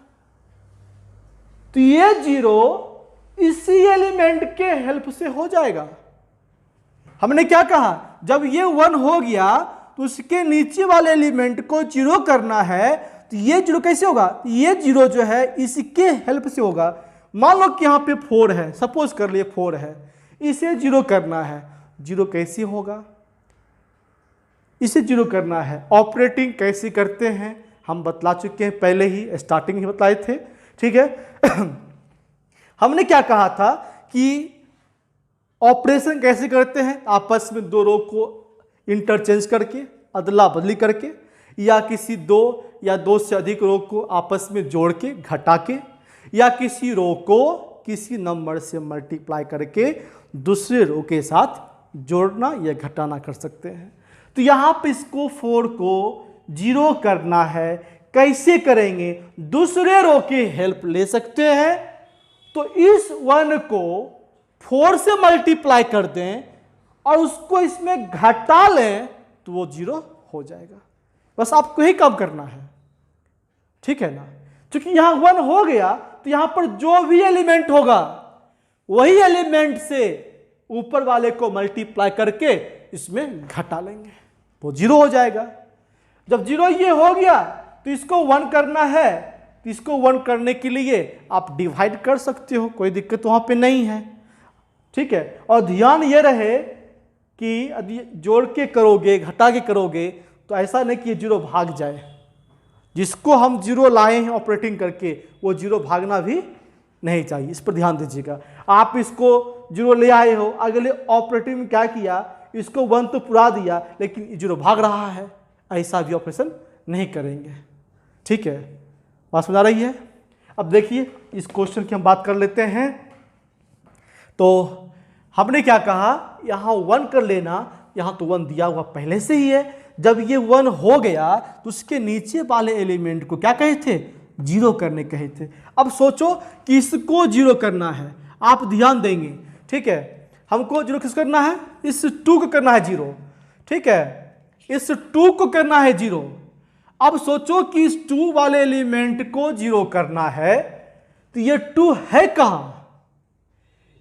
तो ये 0 इसी एलिमेंट के हेल्प से हो जाएगा। हमने क्या कहा, जब ये 1 हो गया तो उसके नीचे वाले एलिमेंट को 0 करना है, तो ये 0 कैसे होगा, ये 0 जो है इसके हेल्प से होगा। मान लो कि यहां पे 4 है, सपोज कर लिए 4 है, इसे 0 करना है, 0 कैसे होगा, इसे 0 करना है। ऑपरेटिंग कैसे करते हैं हम बतला चुके हैं, पहले ही स्टार्टिंग ही बतलाए थे। ठीक है हमने क्या कहा था कि ऑपरेशन कैसे करते हैं, आपस में 2 रो को इंटरचेंज करके, अदला बदली करके, या किसी 2 या 2 से अधिक रो को आपस में जोड़ के, घटा के, या किसी रो को किसी नंबर से मल्टीप्लाई करके दूसरे रो के साथ जोड़ना या घटाना कर सकते हैं। तो यहां पे इसको 4 को 0 करना है, कैसे करेंगे, दूसरे रो की हेल्प ले सकते हैं। तो इस 1 को 4 से मल्टीप्लाई कर दें और उसको इसमें घटा लें तो वो 0 हो जाएगा। बस आपको ही काम करना है, ठीक है ना। क्योंकि यहां 1 हो गया तो यहां पर जो भी एलिमेंट होगा वही एलिमेंट से ऊपर वाले को मल्टीप्लाई करके इसमें घटा लेंगे, वो 0 हो जाएगा। जब 0 ये हो गया तो इसको 1 करना है, तो इसको 1 करने के लिए आप डिवाइड कर सकते हो, कोई दिक्कत वहाँ पे नहीं है। ठीक है, और ध्यान ये रहे कि यदि जोड़ के करोगे घटा के करोगे तो ऐसा नहीं कि 0 भाग जाए। जिसको हम 0 लाए हैं ऑपरेटिंग करके वो 0 भागना भी नहीं चाहिए, इस पर ध्यान दीजिएगा। आप इसको 0 ले आए हो, अगले ऑपरेटिंग में क्या किया, इसको 1 तो पुरा दिया लेकिन 0 भाग रहा है, ऐसा भी ऑपरेशन नहीं करेंगे। ठीक है, बात समझ आ रही है। अब देखिए इस क्वेश्चन की हम बात कर लेते हैं। तो हमने क्या कहा, यहाँ 1 कर लेना, यहाँ तो 1 दिया हुआ पहले से ही है। जब ये 1 हो गया तो उसके नीचे वाले एलिमेंट को क्या कहे थे, 0 करने कहे थे। अब सोचो कि इसको 0 करना है, आप ध्यान देंगे। ठीक है, हमको 0 किस करना है, इस 2 को करना है 0। ठीक है, इस 2 को करना है 0। अब सोचो कि इस 2 वाले एलिमेंट को 0 करना है तो ये 2 है कहां,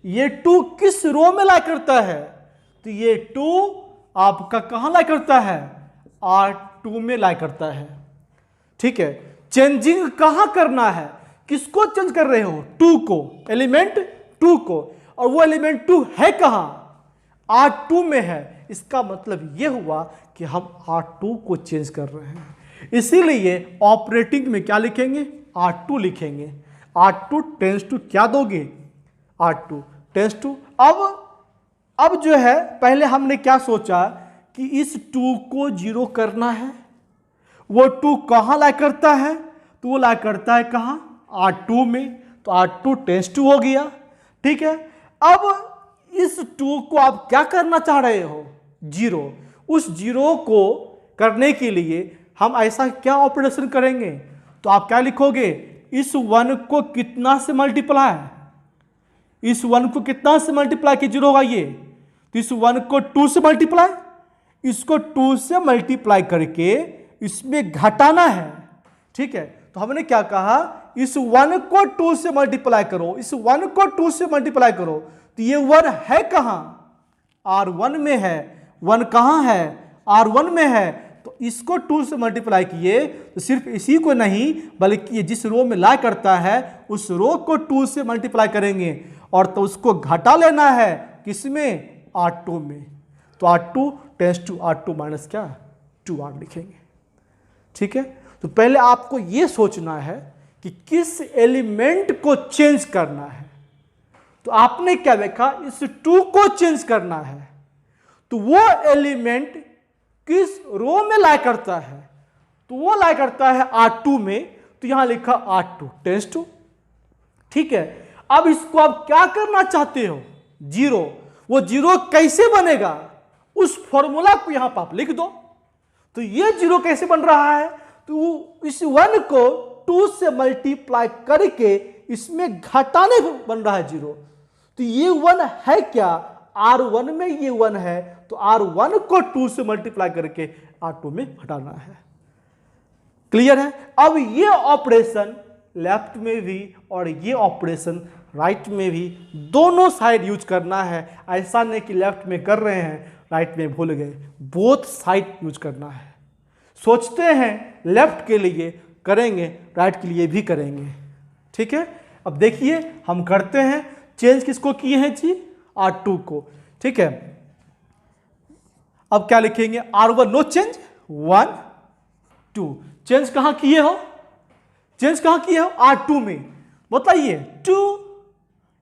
ये 2 किस रो में ला करता है, तो ये 2 आपका कहां ला करता है, R2 में ला करता है। ठीक है, चेंजिंग कहां करना है, किसको चेंज कर रहे हो, 2 को, एलिमेंट 2 को, और वो एलिमेंट 2 है कहां, R2 में है। इसका मतलब यह हुआ कि हम R2 को चेंज कर रहे हैं, इसीलिए ऑपरेटिंग में क्या लिखेंगे, R2 लिखेंगे। R2 टेंस टू क्या दोगे, R2 टेंस टू। अब जो है पहले हमने क्या सोचा कि इस 2 को 0 करना है, वो 2 कहां ला करता है, तो वो ला करता है कहां, R2 में, तो R2 टेंस टू हो गया। ठीक है, अब इस 2 को आप क्या करना चाह रहे हो, 0। उस 0 को करने के लिए हम ऐसा क्या ऑपरेशन करेंगे, तो आप क्या लिखोगे, इस 1 को कितना से मल्टीप्लाई, इस 1 को कितना से मल्टीप्लाई कि 0 होगा ये, तो इस 1 को 2 से मल्टीप्लाई, इसको 2 से मल्टीप्लाई करके इसमें घटाना है। ठीक है, तो हमने क्या कहा, इस 1 को 2 से मल्टीप्लाई करो, इस 1 को 2 से मल्टीप्लाई करो, तो ये 1 है कहां, R1 में है। 1 कहां है, R1 में है, तो इसको 2 से मल्टीप्लाई किए तो सिर्फ इसी को नहीं बल्कि ये जिस रो में ला करता है उस रो को 2 से मल्टीप्लाई करेंगे, और तो उसको घटा लेना है किसमें, R2 में। तो R2 tense to R2 minus क्या, 2R लिखेंगे। ठीक है, तो पहले आपको ये सोचना है कि किस एलिमेंट को चेंज करना है। तो आपने क्या देखा, इस 2 को चेंज करना है, तो वो एलिमेंट किस रो में ला करता है, तो वो ला करता है R2 में, तो यहां लिखा R2 टेंस टू। ठीक है, अब इसको आप क्या करना चाहते हो, 0। वो 0 कैसे बनेगा, उस फॉर्मूला को यहां पर आप लिख दो। तो ये 0 कैसे बन रहा है, तो इस 1 को 2 से मल्टीप्लाई करके इसमें घटाने बन रहा है 0। तो ये 1 है क्या, R1 में ये 1 है, तो R1 को 2 से मल्टीप्लाई करके R2 में हटाना है। क्लियर है। अब ये ऑपरेशन लेफ्ट में भी और ये ऑपरेशन राइट में भी, दोनों साइड यूज करना है। ऐसा नहीं कि लेफ्ट में कर रहे हैं राइट में भूल गए, बोथ साइड यूज करना है। सोचते हैं लेफ्ट के लिए करेंगे, राइट के लिए भी करेंगे। ठीक है, अब देखिए हम करते हैं, चेंज किसको किए हैं जी, R2 को। ठीक है, अब क्या लिखेंगे, R1 नो चेंज, 1 2। चेंज कहां किए हो, चेंज कहां किए हो, R2 में। बताइए 2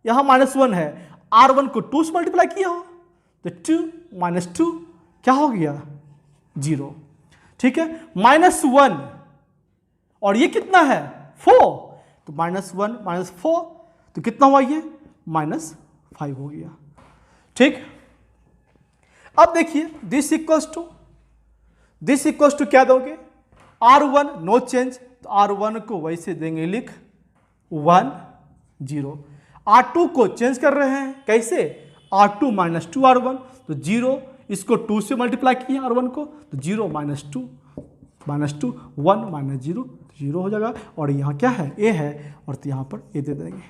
यहां -1 है, R1 को 2 से मल्टीप्लाई किया हो, तो 2 - 2 क्या हो गया, 0। ठीक है, -1 और ये कितना है, 4, तो -1 - 4 तो कितना हुआ ये, -5 हो गया। ठीक, अब देखिए दिस इक्वल्स टू क्या दोगे, R1 नो चेंज, तो R1 को वैसे देंगे लिख 1 0। R2 को चेंज कर रहे हैं कैसे, R2 - 2 R1, तो 0, इसको 2 से मल्टीप्लाई किए R1 को, तो 0 - 2 -2 1 - 0 0 हो जाएगा। और यहाँ क्या है, A है, और तो यहाँ पर A दे देंगे।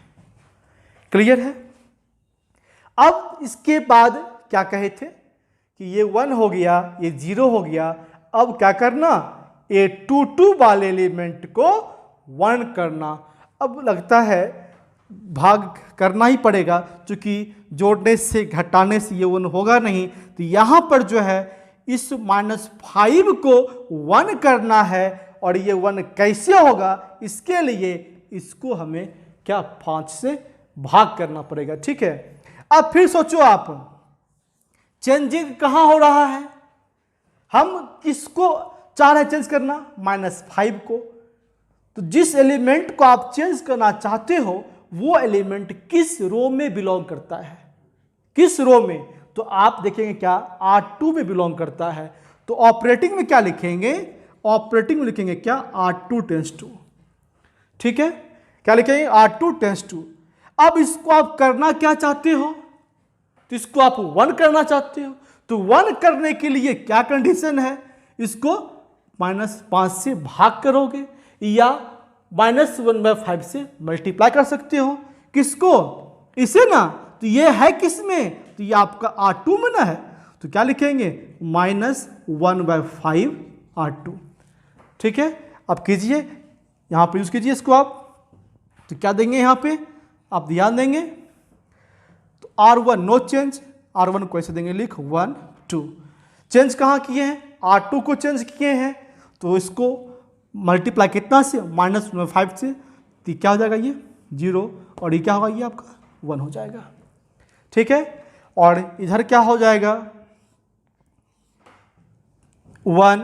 क्लियर है। अब इसके बाद क्या कहे थे कि ये 1 हो गया, ये 0 हो गया। अब क्या करना, A22 वाले एलिमेंट को 1 करना। अब लगता है भाग करना ही पड़ेगा, क्योंकि जोड़ने से घटाने से ये 1 होगा नहीं। तो यहाँ पर जो है इस -5 को 1 करना है, और ये 1 कैसे होगा, इसके लिए इसको हमें क्या 5 से भाग करना पड़ेगा। ठीक है, अब फिर सोचो आप, चेंजिंग कहाँ हो रहा है, हम किसको चाह रहे हैं चेंज करना, -5 को। तो जिस एलिमेंट को आप चेंज करना चाहते हो वो एलिमेंट किस रो में बिलोंग करता है, किस रो में, तो आप देखेंगे क्या R2 में बिलोंग करता है। तो ऑपरेटिंग में क्या लिखेंगे, ऑपरेटिंग में लिखेंगे क्या R2 टेंस टू। ठीक है, क्या लिखेंगे R2 टेंस टू। अब इसको आप करना क्या चाहते हो, तो इसको आप 1 करना चाहते हो। तो 1 करने के लिए क्या कंडीशन है, इसको -5 से भाग करोगे या -1/5 से मल्टीप्लाई कर सकते हो। किसको, इसे ना। तो ये है किस में, तो ये आपका R2 में ना है। तो क्या लिखेंगे -1/5 R2। ठीक है, अब कीजिए यहां पर यूज कीजिए इसको आप। तो क्या देंगे यहां पे, आप ध्यान देंगे तो R1 नो चेंज, R1 को ऐसे देंगे लिख 1 2। चेंज कहाँ किए हैं, R2 को चेंज किए हैं। तो इसको मल्टीप्लाई कितना से, -1/5 से। तो क्या हो जाएगा ये 0, और ये क्या होगा, ये आपका 1 हो जाएगा। ठीक है, और इधर क्या हो जाएगा 1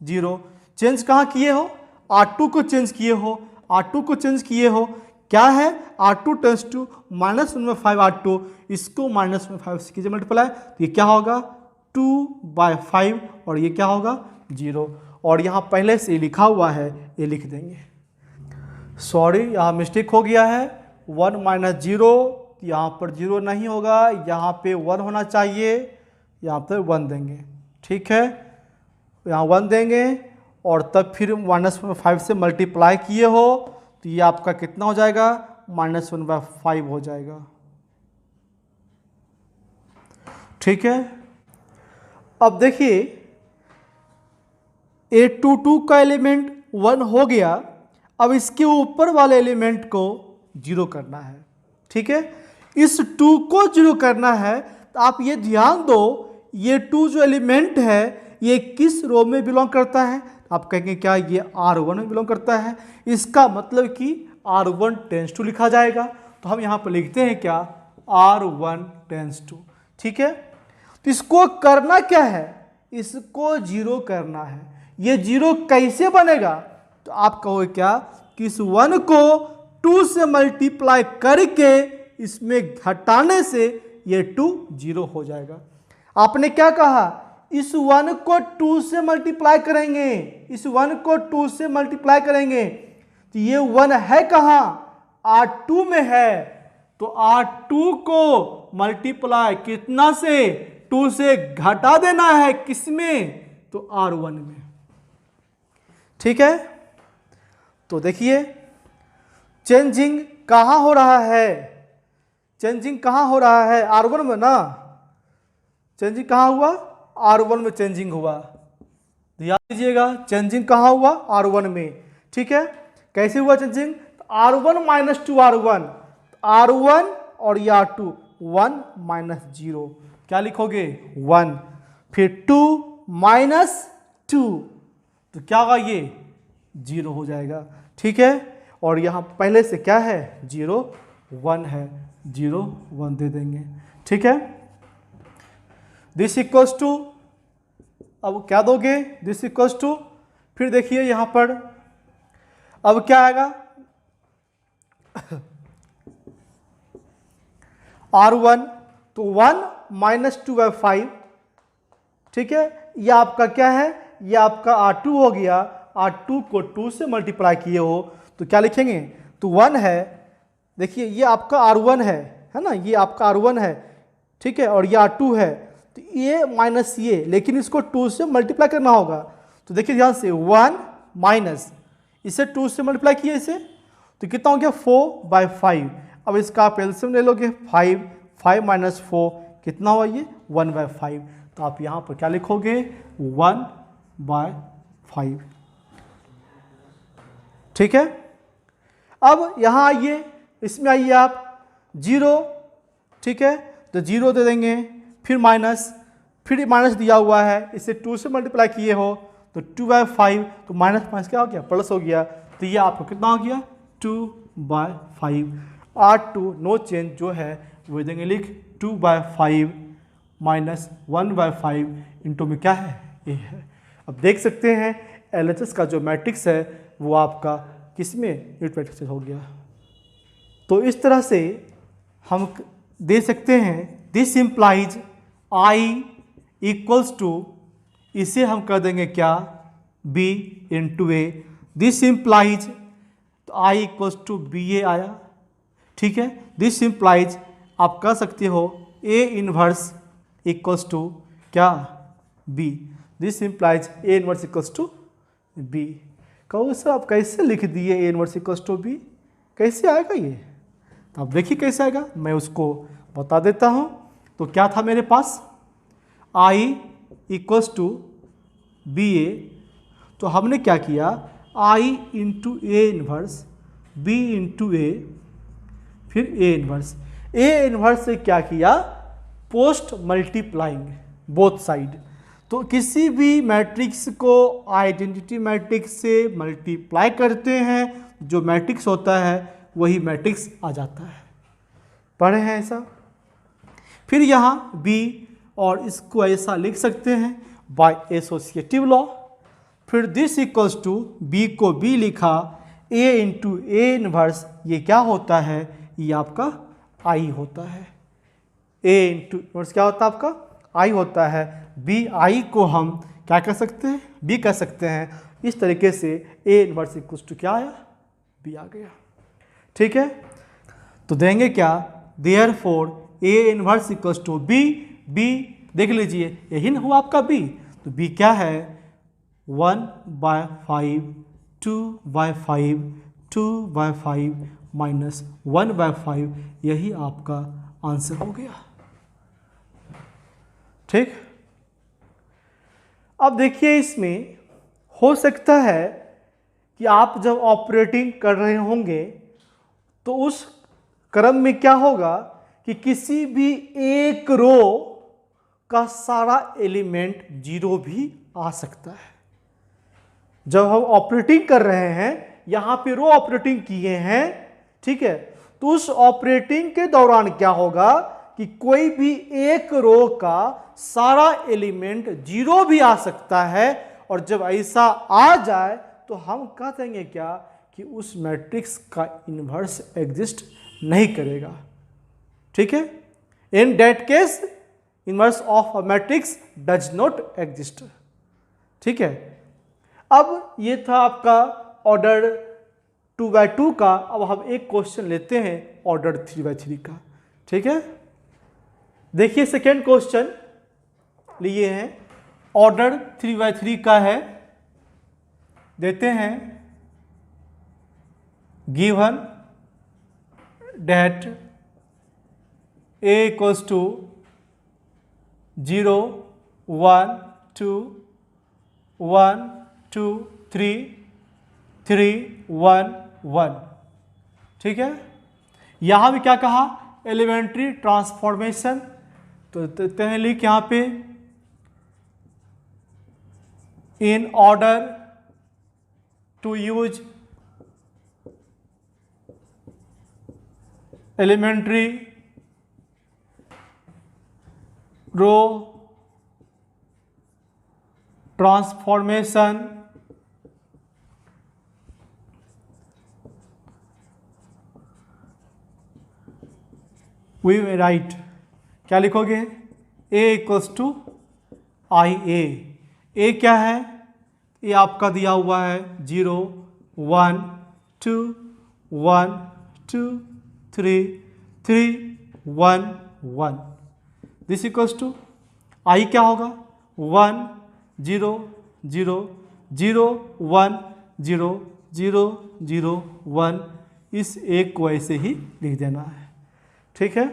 0। चेंज कहाँ किए हो, R2 को चेंज किए हो, R2 को चेंज किए हो। क्या है R2 टेंस टू -1/5 R2, इसको -1/5 से कीजिए मल्टीप्लाई। तो ये क्या होगा 2/5, और ये क्या होगा 0। और यहाँ पहले से लिखा हुआ है, ये लिख देंगे। सॉरी यहाँ मिस्टेक हो गया है, 1 - 0, यहाँ पर 0 नहीं होगा, यहाँ पे 1 होना चाहिए, यहाँ पर 1 देंगे। ठीक है, यहाँ 1 देंगे, और तब फिर -1/5 से मल्टीप्लाई किए हो, तो ये आपका कितना हो जाएगा -1/5 हो जाएगा। ठीक है, अब देखिए A22 का एलिमेंट 1 हो गया। अब इसके ऊपर वाले एलिमेंट को 0 करना है। ठीक है, इस 2 को 0 करना है। तो आप ये ध्यान दो, ये 2 जो एलिमेंट है ये किस रो में बिलोंग करता है, आप कहेंगे क्या ये R1 में बिलोंग करता है। इसका मतलब कि R1 टेंस टू लिखा जाएगा। तो हम यहाँ पर लिखते हैं क्या R1 टेंस टू। ठीक है, तो इसको करना क्या है, इसको 0 करना है। ये 0 कैसे बनेगा, तो आप कहोगे क्या कि इस 1 को 2 से मल्टीप्लाई करके इसमें घटाने से ये 2 0 हो जाएगा। आपने क्या कहा, इस 1 को 2 से मल्टीप्लाई करेंगे, इस 1 को 2 से मल्टीप्लाई करेंगे, तो ये 1 है कहाँ, R2 में है। तो R2 को मल्टीप्लाई कितना से, 2 से घटा देना है, किसमें, तो R1 में। ठीक है, तो देखिए चेंजिंग कहाँ हो रहा है, चेंजिंग कहाँ हो रहा है, R1 में ना। चेंजिंग कहाँ हुआ, R1 में चेंजिंग हुआ। ध्यान दीजिएगा, चेंजिंग कहाँ हुआ, R1 में। ठीक है, कैसे हुआ चेंजिंग, R1 - 2 R1, R1 और ये R2 1 - 0, क्या लिखोगे 1, फिर 2 - 2, तो क्या होगा ये 0 हो जाएगा। ठीक है, और यहाँ पहले से क्या है 0 1 है, 0 1 दे देंगे। ठीक है, दिस इक्वल्स टू, अब क्या दोगे, दिस इक्वल्स टू, फिर देखिए यहाँ पर अब क्या आएगा R1, तो 1 - 2/5। ठीक है, ये आपका क्या है, ये आपका R2 हो गया। R2 को 2 से मल्टीप्लाई किए हो तो क्या लिखेंगे, तो 1 है। देखिए ये आपका R1 है ना, ये आपका R1 है। ठीक है, और ये R2 है, तो ये माइनस ये, लेकिन इसको 2 से मल्टीप्लाई करना होगा। तो देखिए ध्यान से 1 माइनस इसे 2 से मल्टीप्लाई किया इसे, तो कितना हो गया 4/5। अब इसका आप एलसीएम ले लोगे 5 - 4 कितना हुआ ये 1/5। तो आप यहाँ पर क्या लिखोगे 1/5। 5। ठीक है, अब यहाँ आइए, इसमें आइए आप 0, ठीक है, तो 0 दे देंगे, फिर माइनस, फिर माइनस दिया हुआ है, इसे 2 से मल्टीप्लाई किए हो तो 2/5, तो माइनस माइनस क्या हो गया, प्लस हो गया, तो ये आपको कितना हो गया 2/5। 8 2 नो चेंज जो है वो देंगे लिख 2/5 माइनस 1/5 इंटू में क्या है, ये है। अब देख सकते हैं LHS का जो मैट्रिक्स है वो आपका किस में, यूनिट मैट्रिक्स हो गया। तो इस तरह से हम दे सकते हैं this implies I equals to, इसे हम कर देंगे क्या, B into A। This implies, तो I इक्वल्स टू BA आया, ठीक है। दिस इम्प्लाइज आप कह सकते हो A इनवर्स इक्वल्स टू क्या, B। This implies A inverse equals to B। कहो सर आप कैसे लिख दिए A inverse equals to B, कैसे आएगा ये, तो आप देखिए कैसे आएगा, मैं उसको बता देता हूँ। तो क्या था मेरे पास, I इक्वल्स टू BA, तो हमने क्या किया, I into A inverse, B into A, फिर A इनवर्स। A इनवर्स से क्या किया, पोस्ट मल्टीप्लाइंग बोथ साइड। तो किसी भी मैट्रिक्स को आइडेंटिटी मैट्रिक्स से मल्टीप्लाई करते हैं, जो मैट्रिक्स होता है वही मैट्रिक्स आ जाता है, पढ़े हैं ऐसा। फिर यहाँ B, और इसको ऐसा लिख सकते हैं बाय एसोसिएटिव लॉ। फिर दिस इक्वल्स टू, B को B लिखा, A इंटू A इनवर्स, ये क्या होता है, ये आपका I होता है। A इंटू इनवर्स क्या होता है आपका, I होता है। B I को हम क्या कर सकते हैं, B कह सकते हैं। इस तरीके से A इनवर्स इक्वल्स टू क्या आया, B आ गया, ठीक है। तो देंगे क्या, therefore A inverse equals to B। B देख लीजिए यही ना हुआ आपका B, तो B क्या है 1/5, 2/5, 2/5 माइनस 1/5, यही आपका आंसर हो गया, ठीक। अब देखिए इसमें हो सकता है कि आप जब ऑपरेटिंग कर रहे होंगे तो उस क्रम में क्या होगा कि किसी भी एक रो का सारा एलिमेंट 0 भी आ सकता है। जब हम ऑपरेटिंग कर रहे हैं, यहां पे रो ऑपरेटिंग किए हैं, ठीक है, तो उस ऑपरेटिंग के दौरान क्या होगा कि कोई भी एक रो का सारा एलिमेंट 0 भी आ सकता है, और जब ऐसा आ जाए तो हम कह देंगे क्या कि उस मैट्रिक्स का इन्वर्स एग्जिस्ट नहीं करेगा, ठीक है। In that case inverse of a matrix does not exist, ठीक है। अब ये था आपका ऑर्डर 2/2 का। अब हम एक क्वेश्चन लेते हैं ऑर्डर 3/3 का, ठीक है। देखिए सेकेंड क्वेश्चन लिए हैं, ऑर्डर 3/3 का है। देते हैं given det A equals to 0 1 2 1 2 3 3 1 1, ठीक है। यहां भी क्या कहा, एलिमेंट्री ट्रांसफॉर्मेशन, तो देते हैं लिख यहां पे in order to use elementary row transformation we write, क्या लिखोगे, A equals to IA। A क्या है, ये आपका दिया हुआ है 0 1 2 1 2 3 3 1 1। दिस इक्वल्स टू I क्या होगा 1 0 0 0 1 0 0 0 1। इस एक को ऐसे ही लिख देना है, ठीक है।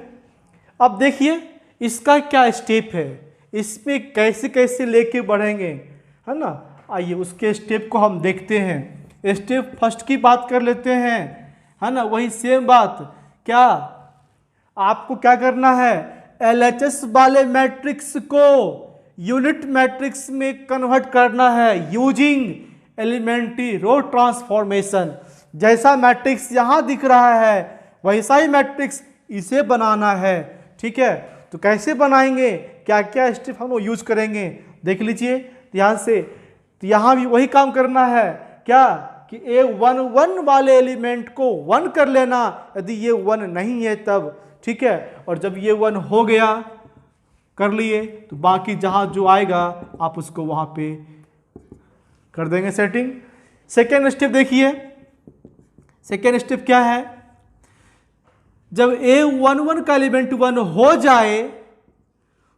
अब देखिए इसका क्या स्टेप है, इसमें कैसे कैसे लेके बढ़ेंगे, है ना। आइए उसके स्टेप को हम देखते हैं। स्टेप फर्स्ट की बात कर लेते हैं, है ना, वही सेम बात। क्या आपको क्या करना है, LHS वाले मैट्रिक्स को यूनिट मैट्रिक्स में कन्वर्ट करना है यूजिंग एलिमेंट्री रो ट्रांसफॉर्मेशन। जैसा मैट्रिक्स यहाँ दिख रहा है वैसा ही मैट्रिक्स इसे बनाना है। ठीक है, तो कैसे बनाएंगे, क्या क्या स्टेप हम लोग यूज करेंगे देख लीजिए ध्यान से। तो यहाँ भी वही काम करना है, क्या कि A11 वाले एलिमेंट को 1 कर लेना, यदि ये 1 नहीं है तब। ठीक है, और जब ये 1 हो गया कर लिए तो बाकी जहाँ जो आएगा आप उसको वहाँ पे कर देंगे सेटिंग। सेकेंड स्टेप देखिए, सेकेंड स्टेप क्या है, जब A11 का एलिमेंट 1 हो जाए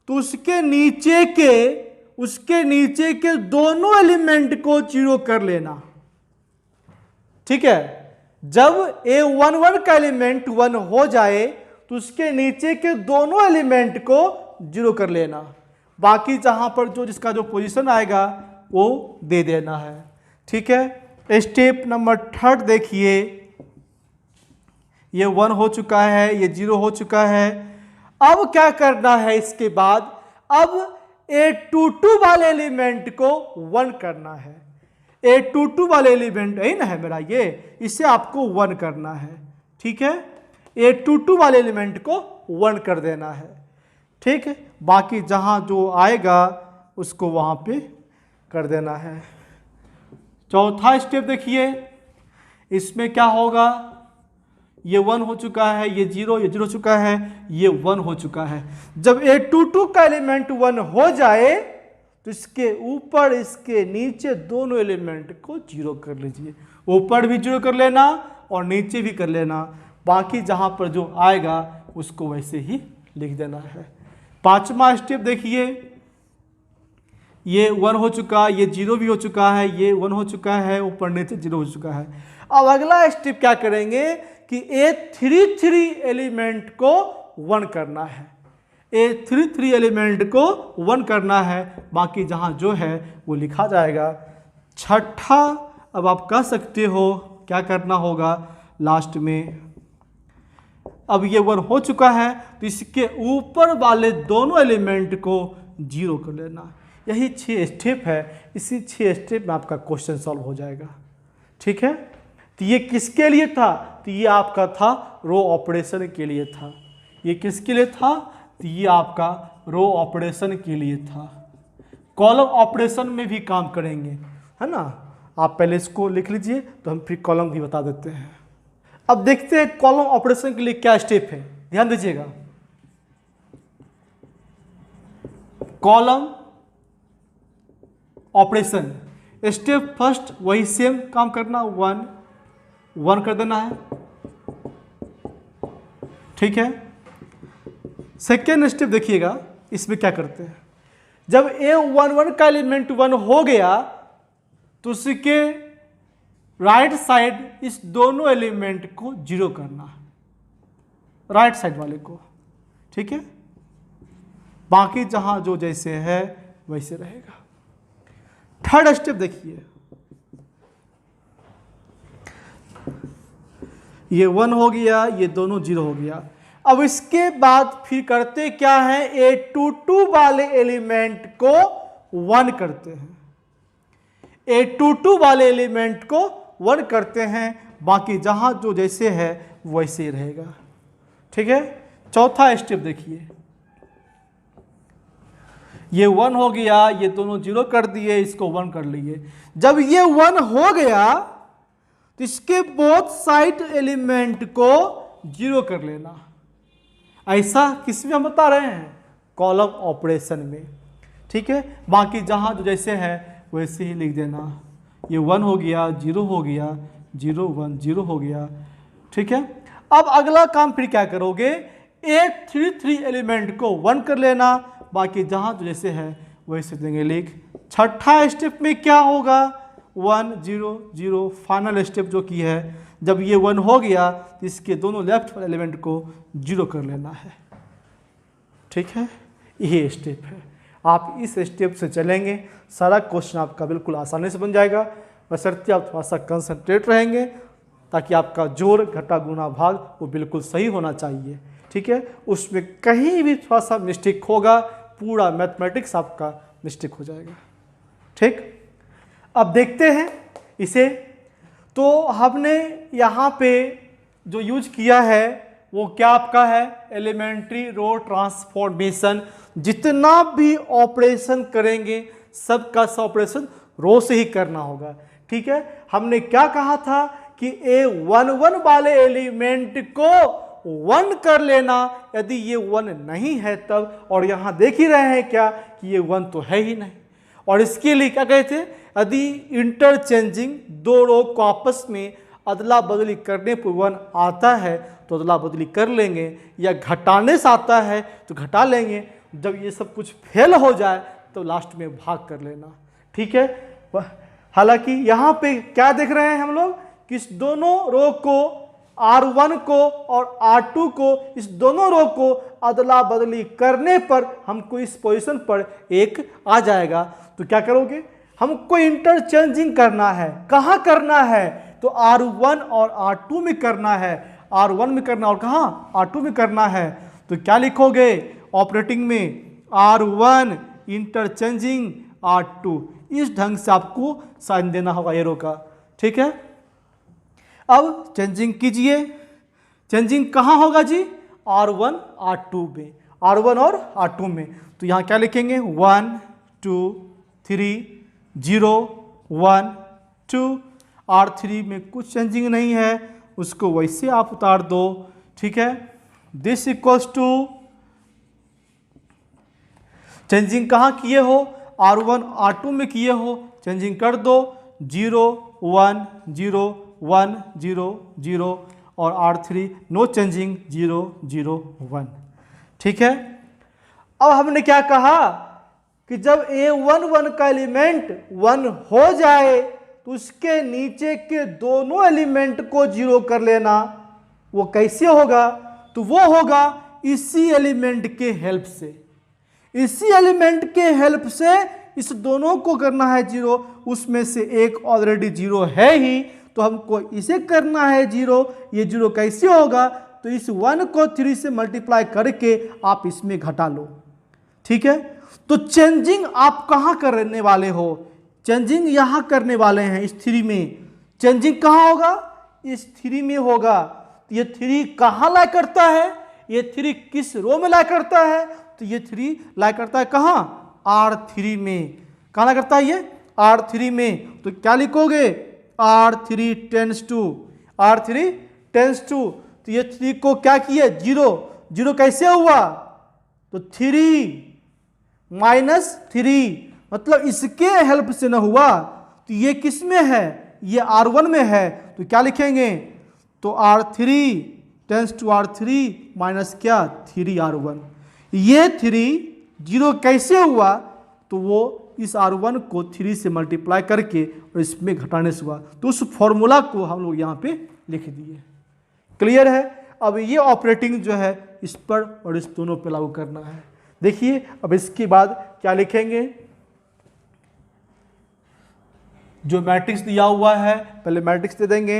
तो उसके नीचे के दोनों एलिमेंट को 0 कर लेना। ठीक है, जब A11 का एलिमेंट 1 हो जाए तो उसके नीचे के दोनों एलिमेंट को 0 कर लेना, बाकी जहां पर जो जिसका जो पोजीशन आएगा वो दे देना है। ठीक है, स्टेप नंबर थर्ड देखिए, ये 1 हो चुका है, ये 0 हो चुका है। अब क्या करना है इसके बाद, अब A22 वाले एलिमेंट को 1 करना है। A22 वाले एलिमेंट है ना है मेरा ये, इसे आपको 1 करना है। ठीक है, A22 वाले एलिमेंट को 1 कर देना है। ठीक है, बाकी जहां जो आएगा उसको वहां पे कर देना है। चौथा स्टेप देखिए, इसमें क्या होगा, ये 1 हो चुका है, ये 0 हो चुका है, ये 1 हो चुका है। जब A22 का एलिमेंट 1 हो जाए तो इसके ऊपर इसके नीचे दोनों एलिमेंट को 0 कर लीजिए। ऊपर भी 0 कर लेना और नीचे भी कर लेना, बाकी जहां पर जो आएगा उसको वैसे ही लिख देना है। पांचवा स्टेप देखिए, ये 1 हो चुका, ये 0 भी हो चुका है, ये 1 हो चुका है, ऊपर नीचे 0 हो चुका है। अब अगला स्टेप क्या करेंगे कि A33 एलिमेंट को 1 करना है। A33 एलिमेंट को 1 करना है, बाकी जहां जो है वो लिखा जाएगा। छठा, अब आप कह सकते हो क्या करना होगा लास्ट में, अब ये 1 हो चुका है तो इसके ऊपर वाले दोनों एलिमेंट को 0 कर लेना। यही 6 स्टेप है, इसी 6 स्टेप में आपका क्वेश्चन सॉल्व हो जाएगा। ठीक है, तो ये किसके लिए था, तो ये आपका था रो ऑपरेशन के लिए था। ये किसके लिए था, तो ये आपका रो ऑपरेशन के लिए था। कॉलम ऑपरेशन में भी काम करेंगे, है ना। आप पहले इसको लिख लीजिए तो हम फिर कॉलम भी बता देते हैं। अब देखते हैं कॉलम ऑपरेशन के लिए क्या स्टेप है, ध्यान दीजिएगा। कॉलम ऑपरेशन स्टेप फर्स्ट वही सेम काम करना, 1 कर देना है। ठीक है, सेकेंड स्टेप देखिएगा, इसमें क्या करते हैं, जब A11 का एलिमेंट 1 हो गया तो उसके राइट साइड इस दोनों एलिमेंट को 0 करना है, राइट साइड वाले को। ठीक है, बाकी जहां जो जैसे है वैसे रहेगा। थर्ड स्टेप देखिए, ये 1 हो गया, ये दोनों 0 हो गया। अब इसके बाद फिर करते क्या है, A22 वाले एलिमेंट को 1 करते हैं। A22 वाले एलिमेंट को 1 करते हैं, बाकी जहां जो जैसे है वैसे ही रहेगा। ठीक है, चौथा स्टेप देखिए, ये 1 हो गया, ये दोनों 0 कर दिए, इसको 1 कर लिए। जब ये 1 हो गया तो इसके बोथ साइड एलिमेंट को 0 कर लेना। ऐसा किस में हम बता रहे हैं, कॉलम ऑपरेशन में। ठीक है, बाकी जहां जो जैसे है वैसे ही लिख देना। ये 1 हो गया, 0 हो गया, 0 1 0 हो गया। ठीक है, अब अगला काम फिर क्या करोगे, A33 एलिमेंट को 1 कर लेना, बाकी जहां जो जैसे है वैसे देंगे लिख। छठा स्टेप में क्या होगा, 1 0 0 फाइनल स्टेप जो की है, जब ये 1 हो गया तो इसके दोनों लेफ्ट वाले एलिमेंट को 0 कर लेना है। ठीक है, यही स्टेप है। आप इस स्टेप से चलेंगे, सारा क्वेश्चन आपका बिल्कुल आसानी से बन जाएगा, बशर्ते आप थोड़ा सा कंसंट्रेट रहेंगे, ताकि आपका जोड़ घटा गुना भाग वो बिल्कुल सही होना चाहिए। ठीक है, उसमें कहीं भी थोड़ा सा मिस्टेक होगा, पूरा मैथमेटिक्स आपका मिस्टेक हो जाएगा। ठीक, अब देखते हैं इसे। तो हमने यहाँ पे जो यूज किया है वो क्या आपका है, एलिमेंट्री रो ट्रांसफॉर्मेशन। जितना भी ऑपरेशन करेंगे सबका सब ऑपरेशन रो से ही करना होगा। ठीक है, हमने क्या कहा था कि A11 वाले एलिमेंट को 1 कर लेना, यदि ये 1 नहीं है तब, और यहाँ देख ही रहे हैं क्या कि ये 1 तो है ही नहीं। और इसके लिए क्या कहते हैं, यदि इंटरचेंजिंग दो रो को आपस में अदला बदली करने पर 1 आता है तो अदला बदली कर लेंगे, या घटाने से आता है तो घटा लेंगे। जब ये सब कुछ फेल हो जाए तो लास्ट में भाग कर लेना। ठीक है, हालांकि यहाँ पे क्या देख रहे हैं हम लोग कि इस दोनों रो को R1 को और R2 को, इस दोनों रो को अदला बदली करने पर हमको इस पोजीशन पर 1 आ जाएगा। तो क्या करोगे, हमको इंटरचेंजिंग करना है। कहाँ करना है, तो R1 और R2 में करना है। R1 में करना और कहाँ, R2 में करना है। तो क्या लिखोगे ऑपरेटिंग में, R1 इंटरचेंजिंग R2। इस ढंग से आपको साइन देना होगा एरो का। ठीक है, अब चेंजिंग कीजिए। चेंजिंग कहाँ होगा जी, R1 R2 में, R1 और R2 में। तो यहाँ क्या लिखेंगे, 1 2 3 0 1 2। R3 में कुछ चेंजिंग नहीं है, उसको वैसे आप उतार दो। ठीक है, दिस इक्वल्स टू, चेंजिंग कहाँ किए हो, R1 R2 में किए हो, चेंजिंग कर दो। 0 1 0 1 0 0 और R3 नो चेंजिंग 0 0 1। ठीक है, अब हमने क्या कहा कि जब A11 का एलिमेंट 1 हो जाए तो उसके नीचे के दोनों एलिमेंट को 0 कर लेना। वो कैसे होगा, तो वो होगा इसी एलिमेंट के हेल्प से। इसी एलिमेंट के हेल्प से इस दोनों को करना है 0, उसमें से एक ऑलरेडी 0 है ही, तो हमको इसे करना है 0। ये 0 कैसे होगा, तो इस 1 को 3 से मल्टीप्लाई करके आप इसमें घटा लो। ठीक है, तो चेंजिंग आप कहाँ करने वाले हो, चेंजिंग यहाँ करने वाले हैं इस 3 में। चेंजिंग कहाँ होगा, इस 3 में होगा। ये 3 कहाँ लाई करता है, ये 3 किस रो में लाई करता है, तो ये 3 लाई करता है कहाँ, R3 में। कहाँ लाई करता है ये, R3 में। तो क्या लिखोगे, R3 tense to, R3 tense to. तो ये 3 को क्या किया, 0 0 कैसे हुआ, तो 3 -3, मतलब इसके हेल्प से न हुआ। तो ये किस में है, ये R1 में है। तो क्या लिखेंगे, तो R3 tense to R3 minus क्या, 3R1। ये 3 0 कैसे हुआ, तो वो इस R1 को 3 से मल्टीप्लाई करके और इसमें घटाने से हुआ। तो उस फॉर्मूला को हम लोग यहाँ पे लिख दिए। क्लियर है। अब ये ऑपरेटिंग जो है इस पर और इस दोनों पे लागू करना है। देखिए अब इसके बाद क्या लिखेंगे, जो मैट्रिक्स दिया हुआ है पहले मैट्रिक्स दे देंगे।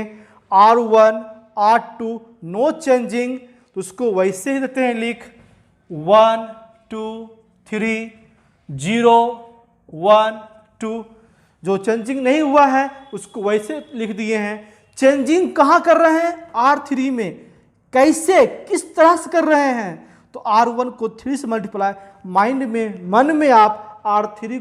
R1 R2 नो चेंजिंग, तो उसको वैसे ही देते हैं लिख 1 2 3 0 1 2। जो चेंजिंग नहीं हुआ है उसको वैसे लिख दिए हैं। चेंजिंग कहाँ कर रहे हैं, R3 में। कैसे, किस तरह से कर रहे हैं, तो R1 को 3 से मल्टीप्लाई, माइंड में मन में आप R1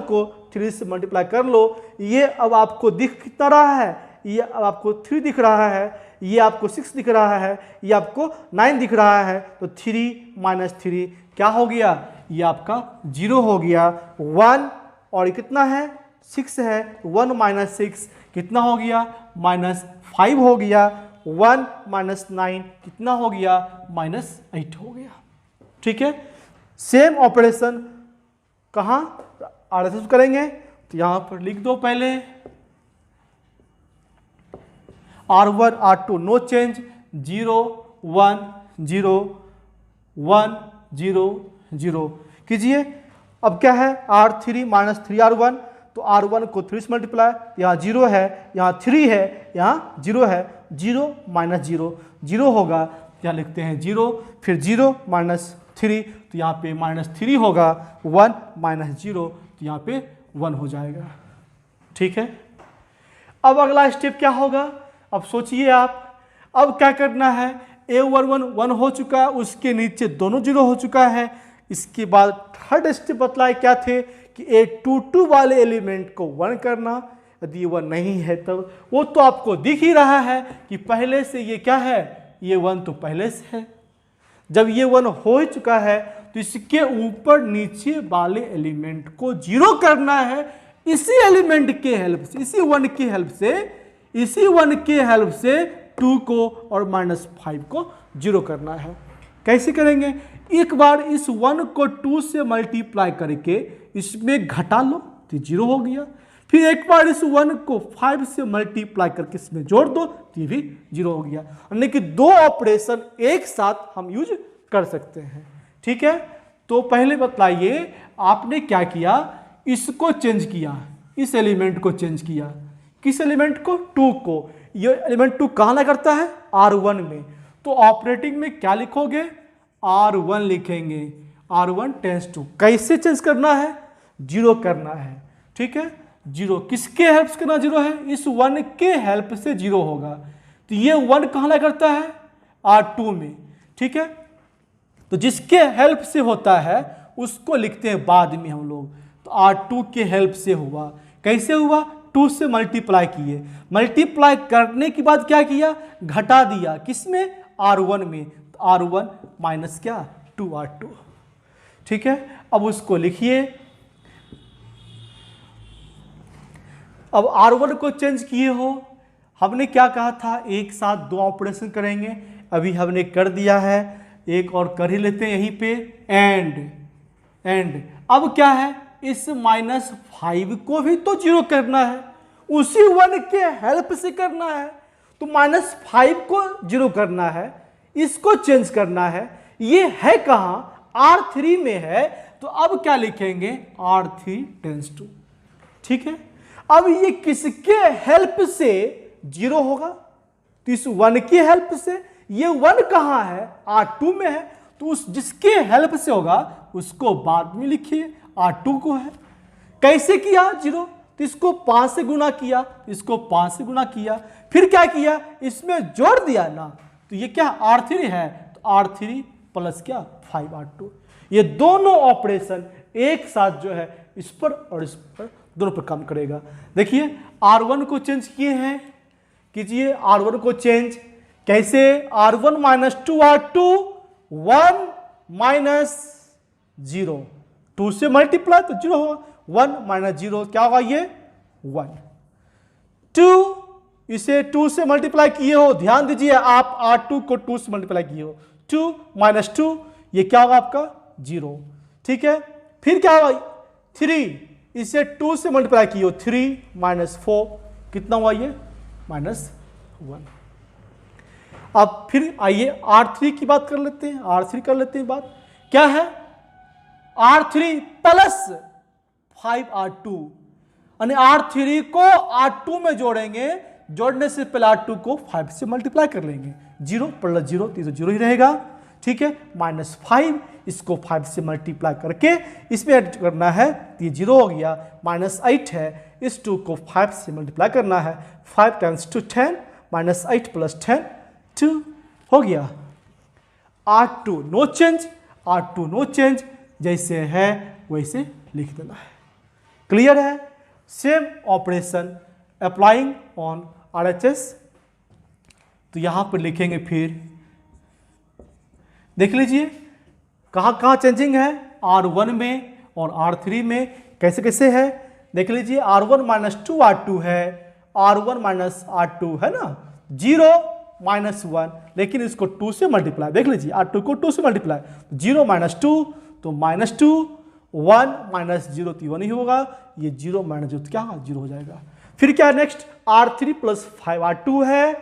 को 3 से मल्टीप्लाई कर लो। ये अब आपको दिख कितना रहा है, ये अब आपको 3 दिख रहा है, ये आपको 6 दिख रहा है, ये आपको 9 दिख रहा है। तो 3 - 3 क्या हो गया, ये आपका 0 हो गया। 1 और ये कितना है, 6 है, 1 - 6 कितना हो गया, -5 हो गया। 1 - 9 कितना हो गया, -8 हो गया। ठीक है, सेम ऑपरेशन कहाँ RHS करेंगे, तो यहाँ पर लिख दो पहले R1 R2 नो चेंज, 0 1 0 1 0 0। कीजिए। अब क्या है R3 माइनस 3R1, तो R1 को 3 से मल्टीप्लाई, यहाँ 0 है, यहाँ 3 है, यहाँ 0 है, 0 माइनस 0 0 होगा, यहाँ लिखते हैं 0, फिर 0 माइनस 3, तो यहाँ पे माइनस 3 होगा, 1 माइनस 0, तो यहाँ पे 1 हो जाएगा। ठीक है, अब अगला स्टेप क्या होगा, अब सोचिए आप, अब क्या करना है, A11 1 हो चुका है, उसके नीचे दोनों 0 हो चुका है। इसके बाद थर्ड स्टेप बतलाए क्या थे कि A22 वाले एलिमेंट को 1 करना, यदि 1 नहीं है तब वो तो आपको दिख ही रहा है कि पहले से ये क्या है, ये 1 तो पहले से है। जब ये 1 हो चुका है तो इसके ऊपर नीचे वाले एलिमेंट को 0 करना है, इसी एलिमेंट के हेल्प से, इसी 1 की हेल्प से, इसी 1 के हेल्प से 2 को और -5 को 0 करना है। कैसे करेंगे, एक बार इस 1 को 2 से मल्टीप्लाई करके इसमें घटा लो तो 0 हो गया, फिर एक बार इस 1 को 5 से मल्टीप्लाई करके इसमें जोड़ दो तो ये भी 0 हो गया। यानी कि 2 ऑपरेशन एक साथ हम यूज कर सकते हैं। ठीक है, तो पहले बतलाइए आपने क्या किया, इसको चेंज किया, इस एलिमेंट को चेंज किया, किस एलिमेंट को, 2 को। ये एलिमेंट 2 कहाँ लगा करता है, R1 में, तो ऑपरेटिंग में क्या लिखोगे, R1 लिखेंगे, R1 टेंस टू, कैसे चेंज करना है, 0 करना है। ठीक है, 0 किसके हेल्प से करना 0 है, इस 1 के हेल्प से 0 होगा, तो ये 1 कहाँ लगा करता है, R2 में। ठीक है, तो जिसके हेल्प से होता है उसको लिखते हैं बाद में हम लोग, तो R2 के हेल्प से हुआ, कैसे हुआ, 2 से मल्टीप्लाई किए, मल्टीप्लाई करने के बाद क्या किया, घटा दिया, किसमें, R1 में, तो R1 माइनस क्या, 2R2। ठीक है, अब उसको लिखिए। अब R1 को चेंज किए हो, हमने क्या कहा था, एक साथ 2 ऑपरेशन करेंगे, अभी हमने कर दिया है, एक और कर ही लेते हैं यहीं पे, एंड अब क्या है, इस -5 को भी तो 0 करना है, उसी 1 के हेल्प से करना है, तो -5 को 0 करना है, इसको चेंज करना है, ये है कहां, R3 में है, तो अब क्या लिखेंगे, R3 टेंस टू। ठीक है, अब ये किसके हेल्प से 0 होगा, तो इस 1 की हेल्प से, ये 1 कहां है, R2 में है, तो उस जिसके हेल्प से होगा उसको बाद में लिखिए, R2 को है। कैसे किया 0, तो इसको 5 से गुना किया, इसको 5 से गुना किया, फिर क्या किया, इसमें जोड़ दिया ना, तो ये क्या R3 है, तो R3 प्लस क्या 5R2। ये दोनों ऑपरेशन एक साथ जो है इस पर और इस पर दोनों पर काम करेगा। देखिए R1 को चेंज किए हैं, कीजिए R1 को चेंज, कैसे, R1 माइनस 2R2, 1 माइनस 0, 2 से मल्टीप्लाई तो 0 होगा, 1 माइनस 0 क्या होगा, ये 1, 2, इसे 2 से मल्टीप्लाई किए हो, ध्यान दीजिए आप R2 को 2 से मल्टीप्लाई किए हो, 2 माइनस 2 ये क्या होगा आपका 0। ठीक है, फिर क्या होगा 3, इसे 2 से मल्टीप्लाई किए हो, 3 माइनस 4 कितना हुआ, ये -1। अब फिर आइए R3 की बात कर लेते हैं, R3 कर लेते हैं बात, क्या है, R3 प्लस 5R2, यानी R3 को R2 में जोड़ेंगे, जोड़ने से पहले R2 को 5 से मल्टीप्लाई कर लेंगे, 0 प्लस 0 तो 0 ही रहेगा। ठीक है, -5 इसको 5 से मल्टीप्लाई करके इसमें ऐड करना है, तो ये 0 हो गया, -8 है, इस 2 को 5 से मल्टीप्लाई करना है, 5 टाइम्स 2 10, -8 प्लस 10 2 हो गया। R2 no change, R2 no change, जैसे है वैसे लिख देना है। क्लियर है, same operation applying on RHS, तो यहां पर लिखेंगे, फिर देख लीजिए कहां कहां चेंजिंग है, R1 में और R3 में कैसे कैसे है, देख लीजिए R1 माइनस 2R2 है, R1 माइनस R2 है ना, 0 माइनस 1, लेकिन इसको 2 से मल्टीप्लाई, देख लीजिए R2 को 2 से मल्टीप्लाई, 0 माइनस 2 तो -2, 1 माइनस 0 तो 1 ही होगा, ये 0 माइनस 0 तो क्या होगा, 0 हो जाएगा। फिर क्या नेक्स्ट, R3 प्लस 5R2 है,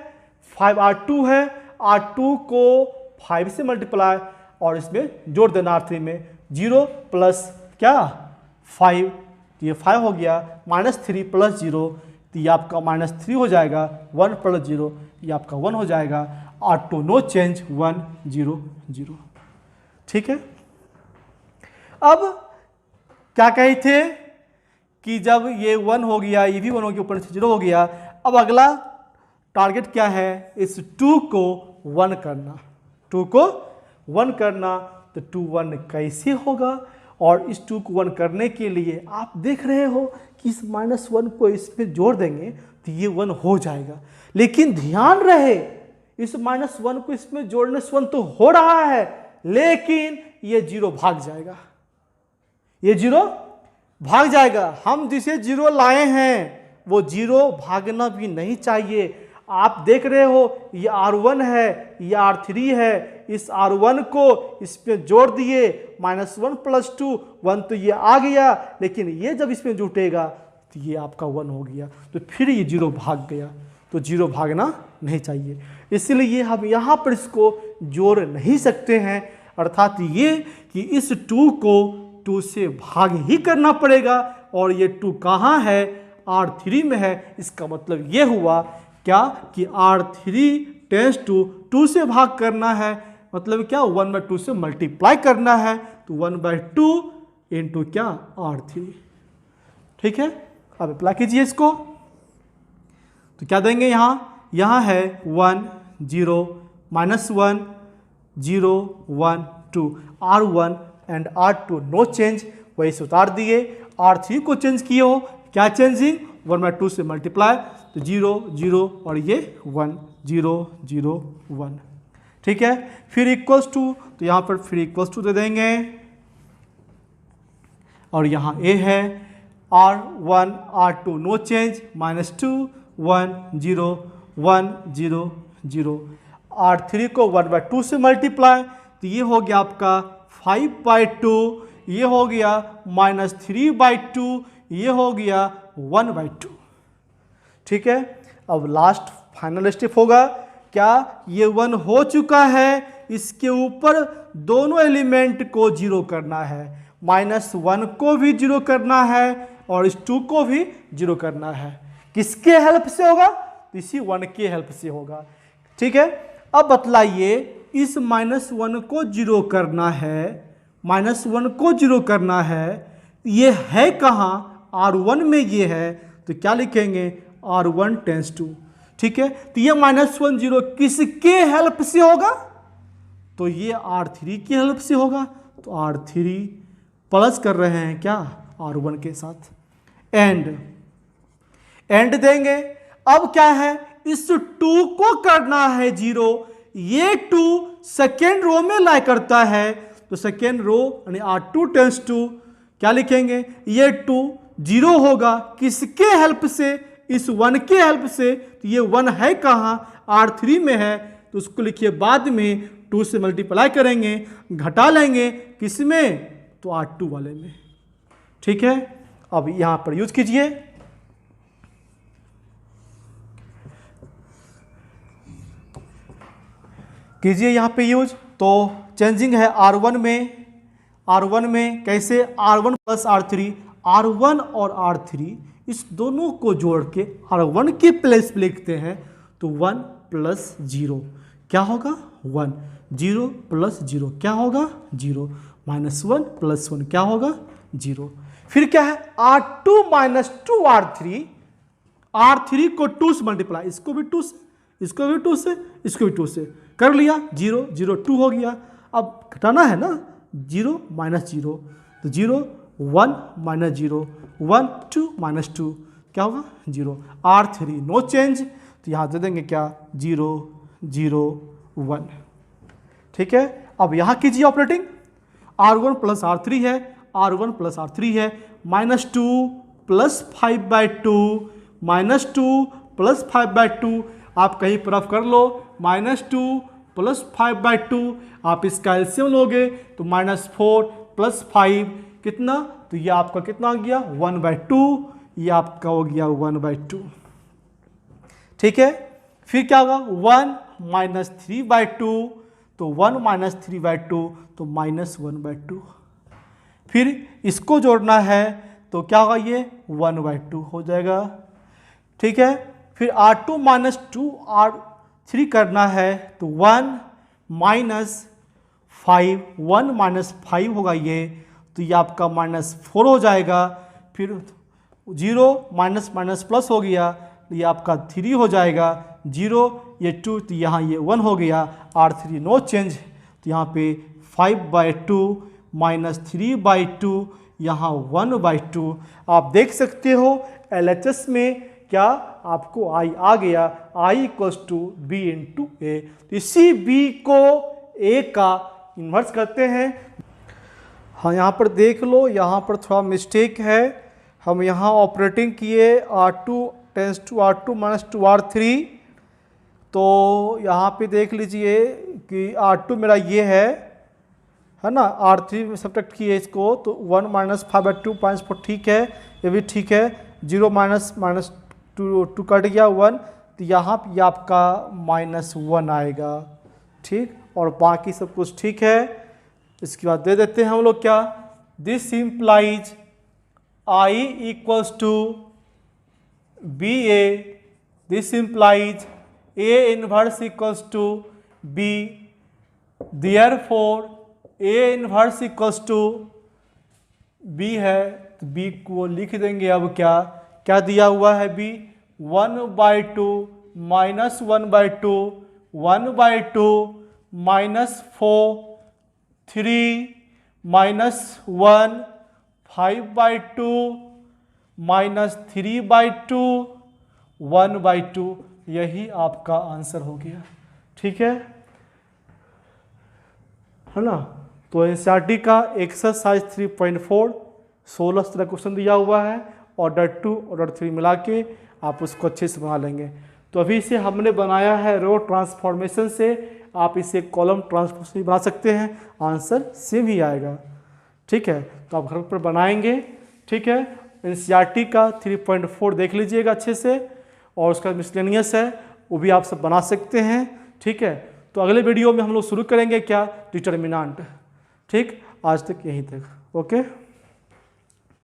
5R2 है, R2 को 5 से मल्टीप्लाई और इसमें जोड़ देना R3 में, 0 प्लस क्या 5, तो ये 5 हो गया, -3 प्लस 0, तो ये आपका -3 हो जाएगा, 1 प्लस 0 ये आपका 1 हो जाएगा, ऑटो नो चेंज 1 0 0। ठीक है, अब क्या कहे थे कि जब ये 1 हो गया, ये भी 1 हो गया, ऊपर से 0 हो गया, अब अगला टारगेट क्या है, इस 2 को 1 करना, 2 को 1 करना। तो 2 1 कैसे होगा, और इस 2 को 1 करने के लिए आप देख रहे हो कि इस -1 को इस पे जोड़ देंगे तो ये 1 हो जाएगा, लेकिन ध्यान रहे इस -1 को इसमें जोड़ने से 1 तो हो रहा है, लेकिन ये 0 भाग जाएगा, ये 0 भाग जाएगा। हम जिसे 0 लाए हैं वो 0 भागना भी नहीं चाहिए। आप देख रहे हो ये R1 है, ये R3 है, इस R1 को इस पे जोड़ दिए, -1 प्लस 2 1 तो ये आ गया, लेकिन ये जब इसमें जुटेगा तो ये आपका 1 हो गया, तो फिर ये 0 भाग गया, तो 0 भागना नहीं चाहिए, इसलिए हम यहाँ पर इसको जोड़ नहीं सकते हैं। अर्थात ये कि इस 2 को 2 से भाग ही करना पड़ेगा, और ये 2 कहाँ है, R3 में है। इसका मतलब ये हुआ क्या कि R3 टेंस टू 2 से भाग करना है, मतलब क्या 1/2 से मल्टीप्लाई करना है, तो 1/2 इंटू क्या R3। ठीक है, अब अप्लाई कीजिए इसको, तो क्या देंगे यहाँ है 1 0 -1 0 1 2, R1 and R2 no change, वही से उतार दिए। R3 को चेंज किए हो, क्या चेंजिंग, 1/2 से मल्टीप्लाई, तो 0 0 और ये 1 0 0 1। ठीक है, फिर इक्वल्स टू, तो यहाँ पर फिर इक्वल्स टू दे देंगे, और यहाँ A है R1 R2 no change, -2 1 0 1 0 0, R3 को 1/2 से मल्टीप्लाई, तो ये हो गया आपका 5/2, ये हो गया -3/2, ये हो गया 1/2। ठीक है, अब लास्ट फाइनल स्टेप होगा क्या, ये 1 हो चुका है, इसके ऊपर दोनों एलिमेंट को 0 करना है, -1 को भी 0 करना है और इस 2 को भी 0 करना है। किसके हेल्प से होगा, इसी 1 के हेल्प से होगा। ठीक है, अब बतलाइए इस -1 को 0 करना है, -1 को 0 करना है, ये है कहाँ, R1 में ये है, तो क्या लिखेंगे R1 टेंस टू। ठीक है, तो ये -1 0 किसके हेल्प से होगा, तो ये R3 की हेल्प से होगा, तो R3 प्लस कर रहे हैं क्या R1 के साथ, एंड देंगे। अब क्या है, इस 2 को करना है 0, ये 2 सेकेंड रो में लाई करता है, तो सेकेंड रो यानी R2 टेंस टू, क्या लिखेंगे, ये 2 0 होगा, किसके हेल्प से, इस 1 के हेल्प से, तो ये 1 है कहाँ, R3 में है, तो उसको लिखिए बाद में 2 से मल्टीप्लाई करेंगे, घटा लेंगे किस में, तो R2 वाले में। ठीक है, अब यहाँ पर यूज कीजिए, यहाँ पे यूज, तो चेंजिंग है R1 में कैसे, R1 प्लस R3, R1 और R3 इस दोनों को जोड़ के R1 के प्लेस पे लिखते हैं, तो 1 प्लस 0 क्या होगा 1, 0 प्लस 0 क्या होगा 0, -1 प्लस 1 क्या होगा 0। फिर क्या है R2 माइनस 2 R3 को 2 से मल्टीप्लाई, इसको भी 2 से, इसको भी 2 से, इसको भी 2 से कर लिया, 0 0 2 हो गया। अब घटाना है ना, 0 माइनस 0, तो 0 1 माइनस 0 1 2 माइनस 2 क्या होगा 0। R3 नो चेंज, तो यहाँ दे देंगे क्या 0 0 1। ठीक है, अब यहाँ कीजिए ऑपरेटिंग, R1 प्लस R3 है, R1 प्लस R3 है, -2 प्लस 5/2 -2 प्लस 5/2, आप कहीं प्रफ कर लो, -2 प्लस 5/2, आप इसका एलसीएम लोगे तो -4 प्लस 5 कितना, तो ये आपका कितना आ गया 1/2, ये आपका हो गया 1/2। ठीक है, फिर क्या होगा 1 माइनस 3/2, तो 1 माइनस 3/2 तो -1/2। फिर इसको जोड़ना है तो क्या होगा, ये 1/2 हो जाएगा। ठीक है, फिर R2 माइनस 2R3 करना है तो 1 माइनस 5 होगा ये, तो ये आपका -4 हो जाएगा। फिर 0 माइनस माइनस प्लस हो गया, ये आपका 3 हो जाएगा। 0 ये 2, तो यहाँ ये 1 हो गया। R3 नो चेंज, तो यहाँ पे 5/2 माइनस 3/2, यहाँ 1/2। आप देख सकते हो LHS में क्या आपको I आ गया, I = B × A। तो इसी B को A का इन्वर्स करते हैं। हाँ, यहाँ पर देख लो, यहाँ पर थोड़ा मिस्टेक है। हम यहाँ ऑपरेटिंग किए R2 tense to R2 minus 2R3, तो यहाँ पे देख लीजिए कि R2 मेरा ये है ना, R3 में सब्ट्रैक्ट किए इसको, तो 1 माइनस 5/2 -4 ठीक है, ये भी ठीक है। 0 माइनस माइनस 2 कट गया 1, तो यहाँ पे आपका -1 आएगा। ठीक, और बाकी सब कुछ ठीक है। इसके बाद दे देते हैं हम लोग क्या, this implies I = BA, this implies A inverse = B, therefore A inverse = B है, तो B को लिख देंगे। अब क्या दिया हुआ है B, 1/2 माइनस 1/2, 1/2 -4, 3 -1, 5/2 -3/2, 1/2। यही आपका आंसर हो गया। ठीक है ना। तो NCERT का एक्सरसाइज 3.4 16 तरह क्वेश्चन दिया हुआ है, ऑर्डर 2 ऑर्डर 3 मिला के आप उसको अच्छे से बना लेंगे। तो अभी इसे हमने बनाया है रो ट्रांसफॉर्मेशन से, आप इसे कॉलम ट्रांसफॉर्मेशन भी बना सकते हैं, आंसर सेम ही आएगा। ठीक है, तो आप घर पर बनाएंगे। ठीक है, NCERT का 3.4 देख लीजिएगा अच्छे से, और उसका मिसलेनियस है वो भी आप सब बना सकते हैं। ठीक है, तो अगले वीडियो में हम लोग शुरू करेंगे क्या, डिटर्मिनेंट। ठीक, आज तक यहीं तक, ओके।